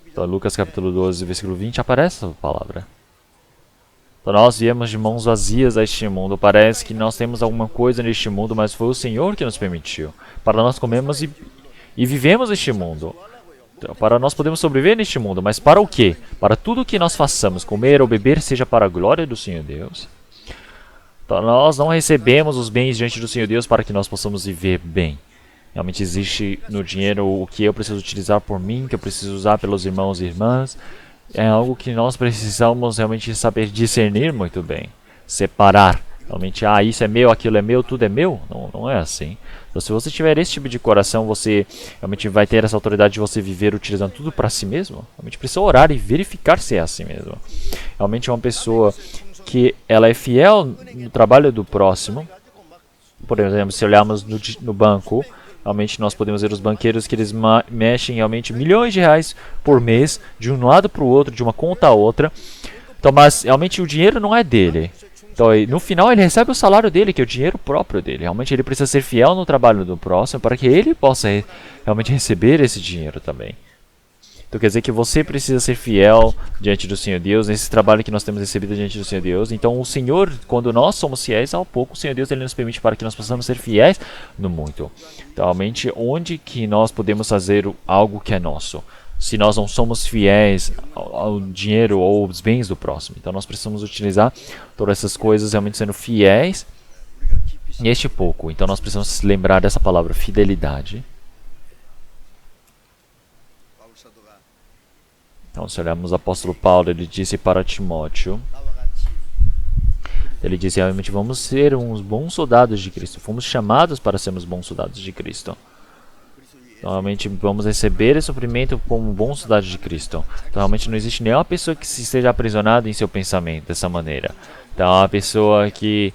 Então, Lucas capítulo 12, versículo 20, aparece essa palavra. Então, nós viemos de mãos vazias a este mundo. Parece que nós temos alguma coisa neste mundo, mas foi o Senhor que nos permitiu. Para nós comermos e vivemos este mundo. Para nós podermos sobreviver neste mundo, mas para o quê? Para tudo que nós façamos, comer ou beber, seja para a glória do Senhor Deus. Então nós não recebemos os bens diante do Senhor Deus para que nós possamos viver bem. Realmente existe no dinheiro o que eu preciso utilizar por mim, que eu preciso usar pelos irmãos e irmãs. É algo que nós precisamos realmente saber discernir muito bem. Separar. Realmente, isso é meu, aquilo é meu, tudo é meu. Não é assim. Então, se você tiver esse tipo de coração, você realmente vai ter essa autoridade de você viver utilizando tudo para si mesmo. Realmente precisa orar e verificar se é assim mesmo. Realmente é uma pessoa que ela é fiel no trabalho do próximo. Por exemplo, se olharmos no banco, realmente nós podemos ver os banqueiros que eles mexem realmente milhões de reais por mês, de um lado para o outro, de uma conta a outra. Então, mas realmente o dinheiro não é dele. Então, no final, ele recebe o salário dele, que é o dinheiro próprio dele. Realmente, ele precisa ser fiel no trabalho do próximo para que ele possa realmente receber esse dinheiro também. Então, quer dizer que você precisa ser fiel diante do Senhor Deus, nesse trabalho que nós temos recebido diante do Senhor Deus. Então, o Senhor, quando nós somos fiéis ao pouco, o Senhor Deus ele nos permite para que nós possamos ser fiéis no muito. Então, realmente, onde que nós podemos fazer algo que é nosso? Se nós não somos fiéis ao dinheiro ou aos bens do próximo. Então nós precisamos utilizar todas essas coisas realmente sendo fiéis neste pouco. Então nós precisamos lembrar dessa palavra fidelidade. Então se olharmos o apóstolo Paulo, ele disse para Timóteo, ele disse realmente vamos ser uns bons soldados de Cristo. Fomos chamados para sermos bons soldados de Cristo. Então, realmente vamos receber esse suprimento como um bom soldado de Cristo. Então, realmente não existe nenhuma pessoa que se esteja aprisionada em seu pensamento dessa maneira. Então, é uma pessoa que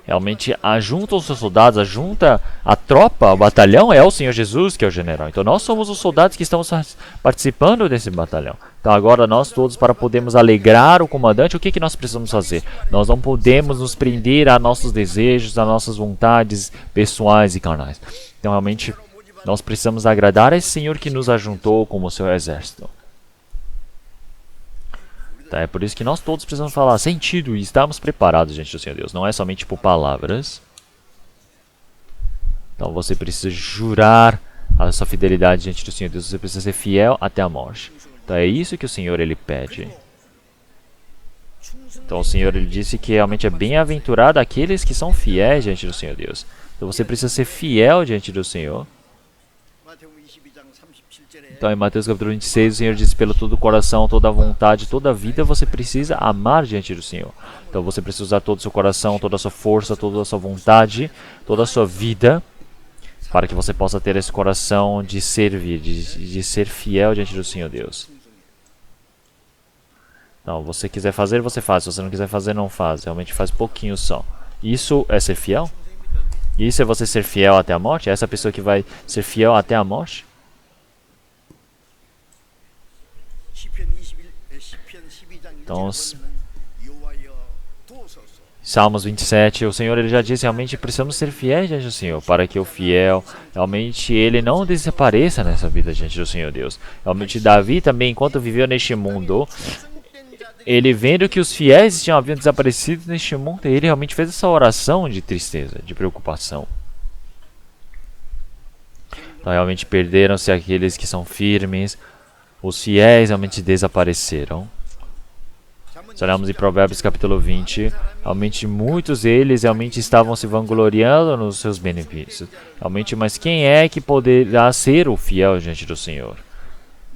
realmente ajunta os seus soldados, ajunta a tropa, o batalhão, é o Senhor Jesus que é o general. Então, nós somos os soldados que estamos participando desse batalhão. Então, agora nós todos, para podermos alegrar o comandante, o que nós precisamos fazer? Nós não podemos nos prender a nossos desejos, a nossas vontades pessoais e carnais. Então, realmente nós precisamos agradar a esse Senhor que nos ajuntou como seu exército. Tá, é por isso que nós todos precisamos falar sentido e estarmos preparados diante do Senhor Deus. Não é somente por palavras. Então você precisa jurar a sua fidelidade diante do Senhor Deus. Você precisa ser fiel até a morte. Então é isso que o Senhor ele pede. Então o Senhor ele disse que realmente é bem-aventurado aqueles que são fiéis diante do Senhor Deus. Então você precisa ser fiel diante do Senhor. Então em Mateus capítulo 26 o Senhor diz pelo todo o coração, toda a vontade, toda a vida você precisa amar diante do Senhor. Então você precisa usar todo o seu coração, toda a sua força, toda a sua vontade, toda a sua vida para que você possa ter esse coração de servir, de ser fiel diante do Senhor Deus. Então, você quiser fazer, você faz. Se você não quiser fazer, não faz. Realmente faz pouquinho só. Isso é ser fiel? Isso é você ser fiel até a morte? É essa pessoa que vai ser fiel até a morte? Então, Salmos 27, o Senhor ele já disse, realmente precisamos ser fiéis diante do Senhor, para que o fiel, realmente, ele não desapareça nessa vida diante do Senhor Deus. Realmente, Davi também, enquanto viveu neste mundo, ele vendo que os fiéis haviam desaparecido neste mundo, ele realmente fez essa oração de tristeza, de preocupação. Então, realmente, perderam-se aqueles que são firmes, os fiéis realmente desapareceram. Se olharmos em Provérbios capítulo 20, realmente muitos deles realmente estavam se vangloriando nos seus benefícios. Realmente, mas quem é que poderá ser o fiel diante do Senhor?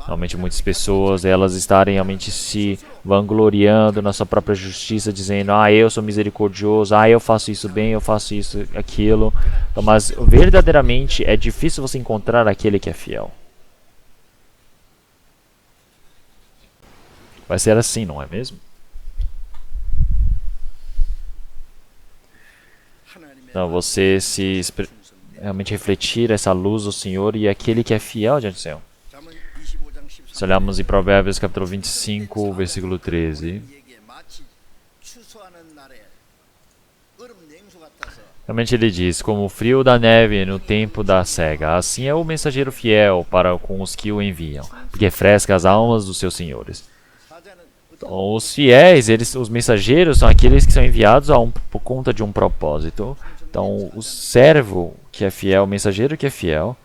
Realmente muitas pessoas, elas estarem realmente se vangloriando na sua própria justiça, dizendo, eu sou misericordioso, eu faço isso bem, eu faço isso, aquilo. Então, mas verdadeiramente é difícil você encontrar aquele que é fiel. Vai ser assim, não é mesmo? Então, você realmente refletir essa luz do Senhor e aquele que é fiel diante do Senhor. Se olharmos em Provérbios capítulo 25, versículo 13. Realmente ele diz, como o frio da neve no tempo da cega, assim é o mensageiro fiel para com os que o enviam, porque refresca as almas dos seus senhores. Então, os fiéis, os mensageiros, são aqueles que são enviados por conta de um propósito. Então, o servo que é fiel, o mensageiro que é fiel,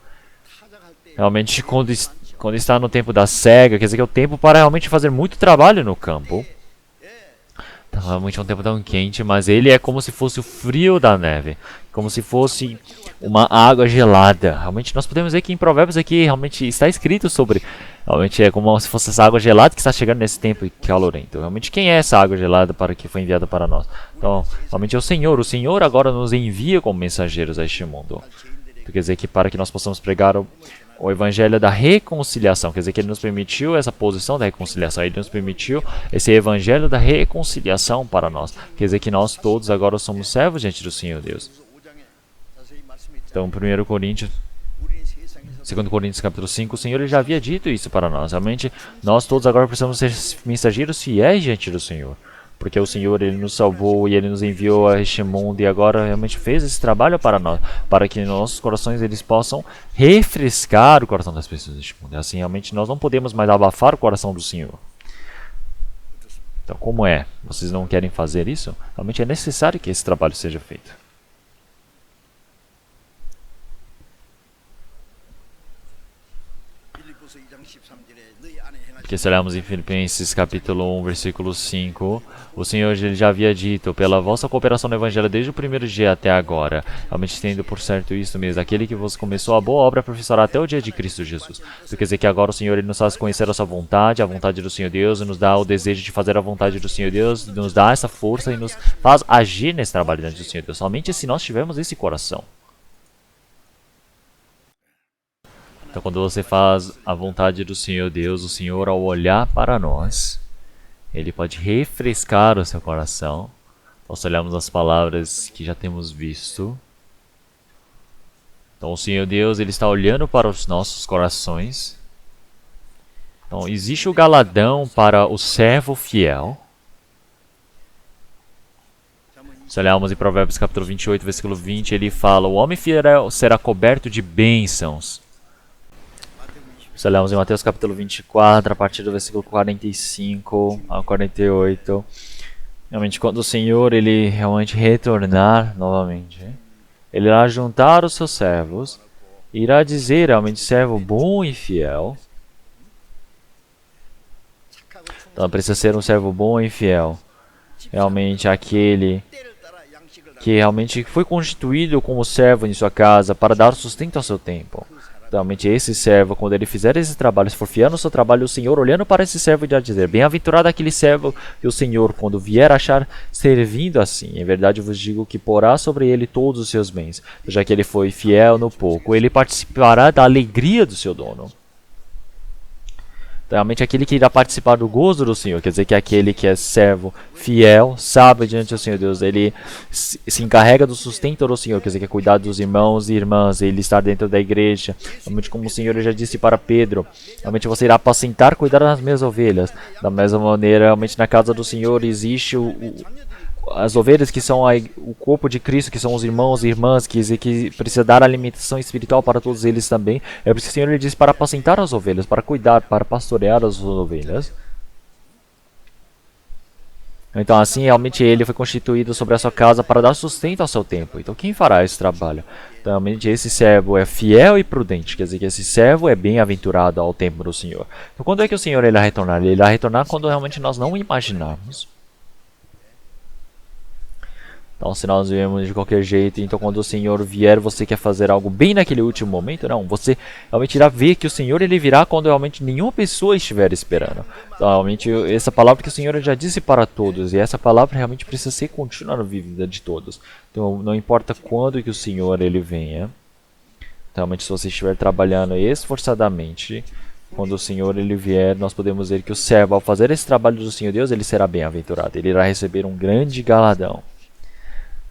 realmente quando está no tempo da cega, quer dizer que é o tempo para realmente fazer muito trabalho no campo. Então, realmente é um tempo tão quente, mas ele é como se fosse o frio da neve, como se fosse uma água gelada. Realmente nós podemos ver que em Provérbios aqui realmente está escrito sobre, realmente é como se fosse essa água gelada que está chegando nesse tempo calorento. Realmente quem é essa água gelada para que foi enviada para nós? Então, realmente é o Senhor agora nos envia como mensageiros a este mundo. Quer dizer que para que nós possamos pregar o evangelho da reconciliação, quer dizer que ele nos permitiu essa posição da reconciliação, ele nos permitiu esse evangelho da reconciliação para nós, quer dizer que nós todos agora somos servos diante do Senhor Deus. Então, 2 Coríntios capítulo 5, o Senhor ele já havia dito isso para nós, realmente nós todos agora precisamos ser mensageiros fiéis diante do Senhor, porque o Senhor ele nos salvou e ele nos enviou a este mundo e agora realmente fez esse trabalho para nós, para que nossos corações eles possam refrescar o coração das pessoas deste mundo. Assim, realmente nós não podemos mais abafar o coração do Senhor. Então, como é? Vocês não querem fazer isso? Realmente é necessário que esse trabalho seja feito. Que se olharmos em Filipenses capítulo 1, versículo 5, o Senhor já havia dito, pela vossa cooperação no Evangelho desde o primeiro dia até agora, realmente tendo por certo isso mesmo, aquele que vos começou a boa obra aperfeiçoará até o dia de Cristo Jesus. Isso quer dizer que agora o Senhor ele nos faz conhecer a sua vontade, a vontade do Senhor Deus, e nos dá o desejo de fazer a vontade do Senhor Deus, nos dá essa força e nos faz agir nesse trabalho diante do Senhor Deus, somente se nós tivermos esse coração. Então, quando você faz a vontade do Senhor Deus, o Senhor, ao olhar para nós, Ele pode refrescar o seu coração. Nós olhamos as palavras que já temos visto. Então, o Senhor Deus, Ele está olhando para os nossos corações. Então, existe o galardão para o servo fiel. Se olharmos em Provérbios capítulo 28, versículo 20, ele fala, o homem fiel será coberto de bênçãos. Se olharmos em Mateus capítulo 24, a partir do versículo 45 ao 48, realmente quando o Senhor ele realmente retornar novamente, ele irá juntar os seus servos, e irá dizer realmente, servo bom e fiel. Então precisa ser um servo bom e fiel, realmente aquele que realmente foi constituído como servo em sua casa para dar sustento ao seu tempo. Realmente esse servo, quando ele fizer esse trabalho, se for fiel no seu trabalho, o Senhor olhando para esse servo irá dizer, bem-aventurado aquele servo que o Senhor, quando vier achar servindo assim, em verdade eu vos digo que porá sobre ele todos os seus bens, já que ele foi fiel no pouco, ele participará da alegria do seu dono. Então, realmente aquele que irá participar do gozo do Senhor, quer dizer que aquele que é servo fiel, sábio diante do Senhor Deus, ele se encarrega do sustento do Senhor, quer dizer que é cuidar dos irmãos e irmãs, ele estar dentro da igreja, realmente como o Senhor já disse para Pedro, realmente você irá apacentar, cuidar das minhas ovelhas. Da mesma maneira, realmente na casa do Senhor existe as ovelhas que são o corpo de Cristo, que são os irmãos e irmãs, que precisa dar alimentação espiritual para todos eles também. É por isso que o Senhor ele diz para apacentar as ovelhas, para cuidar, para pastorear as ovelhas. Então assim, realmente ele foi constituído sobre a sua casa para dar sustento ao seu tempo. Então quem fará esse trabalho? Então, realmente esse servo é fiel e prudente, quer dizer que esse servo é bem-aventurado ao tempo do Senhor. Então quando é que o Senhor ele irá retornar? Ele irá retornar quando realmente nós não imaginarmos. Então, se nós vivemos de qualquer jeito, então quando o Senhor vier, você quer fazer algo bem naquele último momento? Não, você realmente irá ver que o Senhor ele virá quando realmente nenhuma pessoa estiver esperando. Então, realmente, essa palavra que o Senhor já disse para todos, e essa palavra realmente precisa ser contínua na vida de todos. Então, não importa quando que o Senhor ele venha. Então, realmente, se você estiver trabalhando esforçadamente, quando o Senhor ele vier, nós podemos ver que o servo, ao fazer esse trabalho do Senhor Deus, ele será bem-aventurado. Ele irá receber um grande galardão.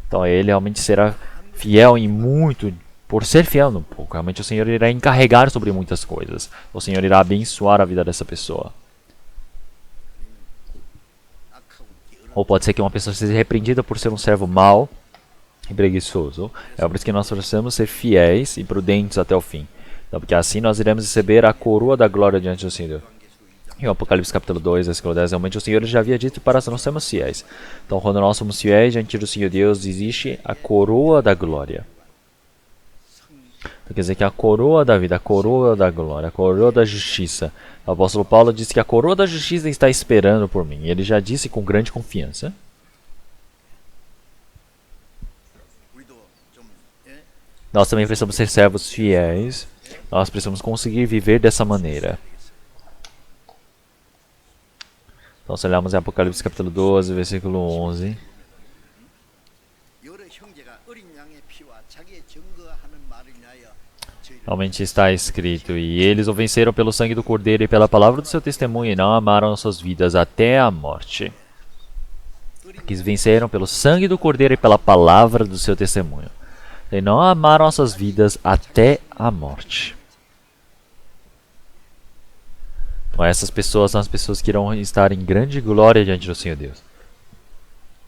Então ele realmente será fiel em muito, por ser fiel no pouco. Realmente o Senhor irá encarregar sobre muitas coisas. O Senhor irá abençoar a vida dessa pessoa. Ou pode ser que uma pessoa seja repreendida por ser um servo mau e preguiçoso. É por isso que nós precisamos ser fiéis e prudentes até o fim. Então, porque assim nós iremos receber a coroa da glória diante do Senhor. Em Apocalipse capítulo 2, versículo 10, realmente o Senhor já havia dito para nós sermos fiéis. Então, quando nós somos fiéis diante do Senhor Deus, existe a coroa da glória. Então, quer dizer que a coroa da vida, a coroa da glória, a coroa da justiça. O apóstolo Paulo disse que a coroa da justiça está esperando por mim. Ele já disse com grande confiança. Nós também precisamos ser servos fiéis. Nós precisamos conseguir viver dessa maneira. Então, se olharmos em Apocalipse capítulo 12, versículo 11. Realmente está escrito: e eles o venceram pelo sangue do Cordeiro e pela palavra do seu testemunho, e não amaram as suas vidas até a morte. Que venceram pelo sangue do Cordeiro e pela palavra do seu testemunho, e não amaram as suas vidas até a morte. Então, essas pessoas são as pessoas que irão estar em grande glória diante do Senhor Deus.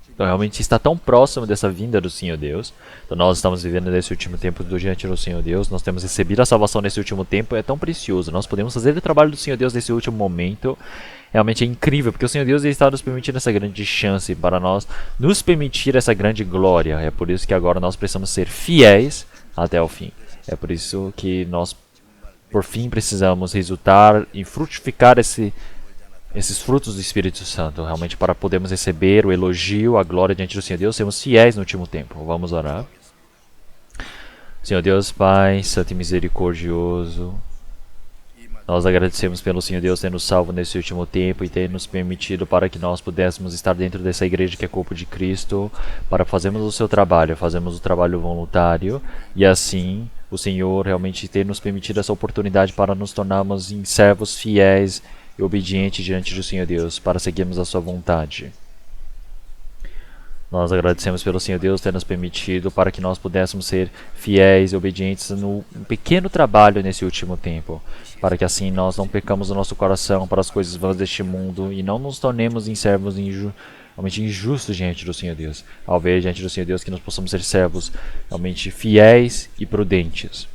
Então, realmente está tão próximo dessa vinda do Senhor Deus. Então, nós estamos vivendo nesse último tempo diante do Senhor Deus. Nós temos recebido a salvação nesse último tempo. É tão precioso. Nós podemos fazer o trabalho do Senhor Deus nesse último momento. Realmente é incrível, porque o Senhor Deus está nos permitindo essa grande chance para nós nos permitir essa grande glória. É por isso que agora nós precisamos ser fiéis até o fim. É por isso que nós, por fim, precisamos resultar e frutificar esses frutos do Espírito Santo, realmente para podermos receber o elogio, a glória diante do Senhor Deus, sermos fiéis no último tempo. Vamos orar. Senhor Deus, Pai, Santo e Misericordioso, nós agradecemos pelo Senhor Deus ter nos salvo nesse último tempo e ter nos permitido para que nós pudéssemos estar dentro dessa igreja que é corpo de Cristo, para fazermos o seu trabalho, fazermos o trabalho voluntário, e assim o Senhor realmente ter nos permitido essa oportunidade para nos tornarmos em servos fiéis e obedientes diante do Senhor Deus, para seguirmos a sua vontade. Nós agradecemos pelo Senhor Deus ter nos permitido para que nós pudéssemos ser fiéis e obedientes no pequeno trabalho nesse último tempo, para que assim nós não pecamos o nosso coração para as coisas vãs deste mundo e não nos tornemos em servos realmente injustos diante do Senhor Deus. Ao ver diante do Senhor Deus que nós possamos ser servos realmente fiéis e prudentes,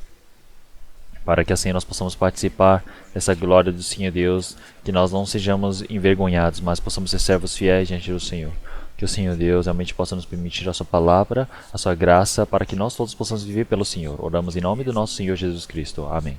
para que assim nós possamos participar dessa glória do Senhor Deus, que nós não sejamos envergonhados, mas possamos ser servos fiéis diante do Senhor. Que o Senhor Deus realmente possa nos permitir a sua palavra, a sua graça, para que nós todos possamos viver pelo Senhor. Oramos em nome do nosso Senhor Jesus Cristo. Amém.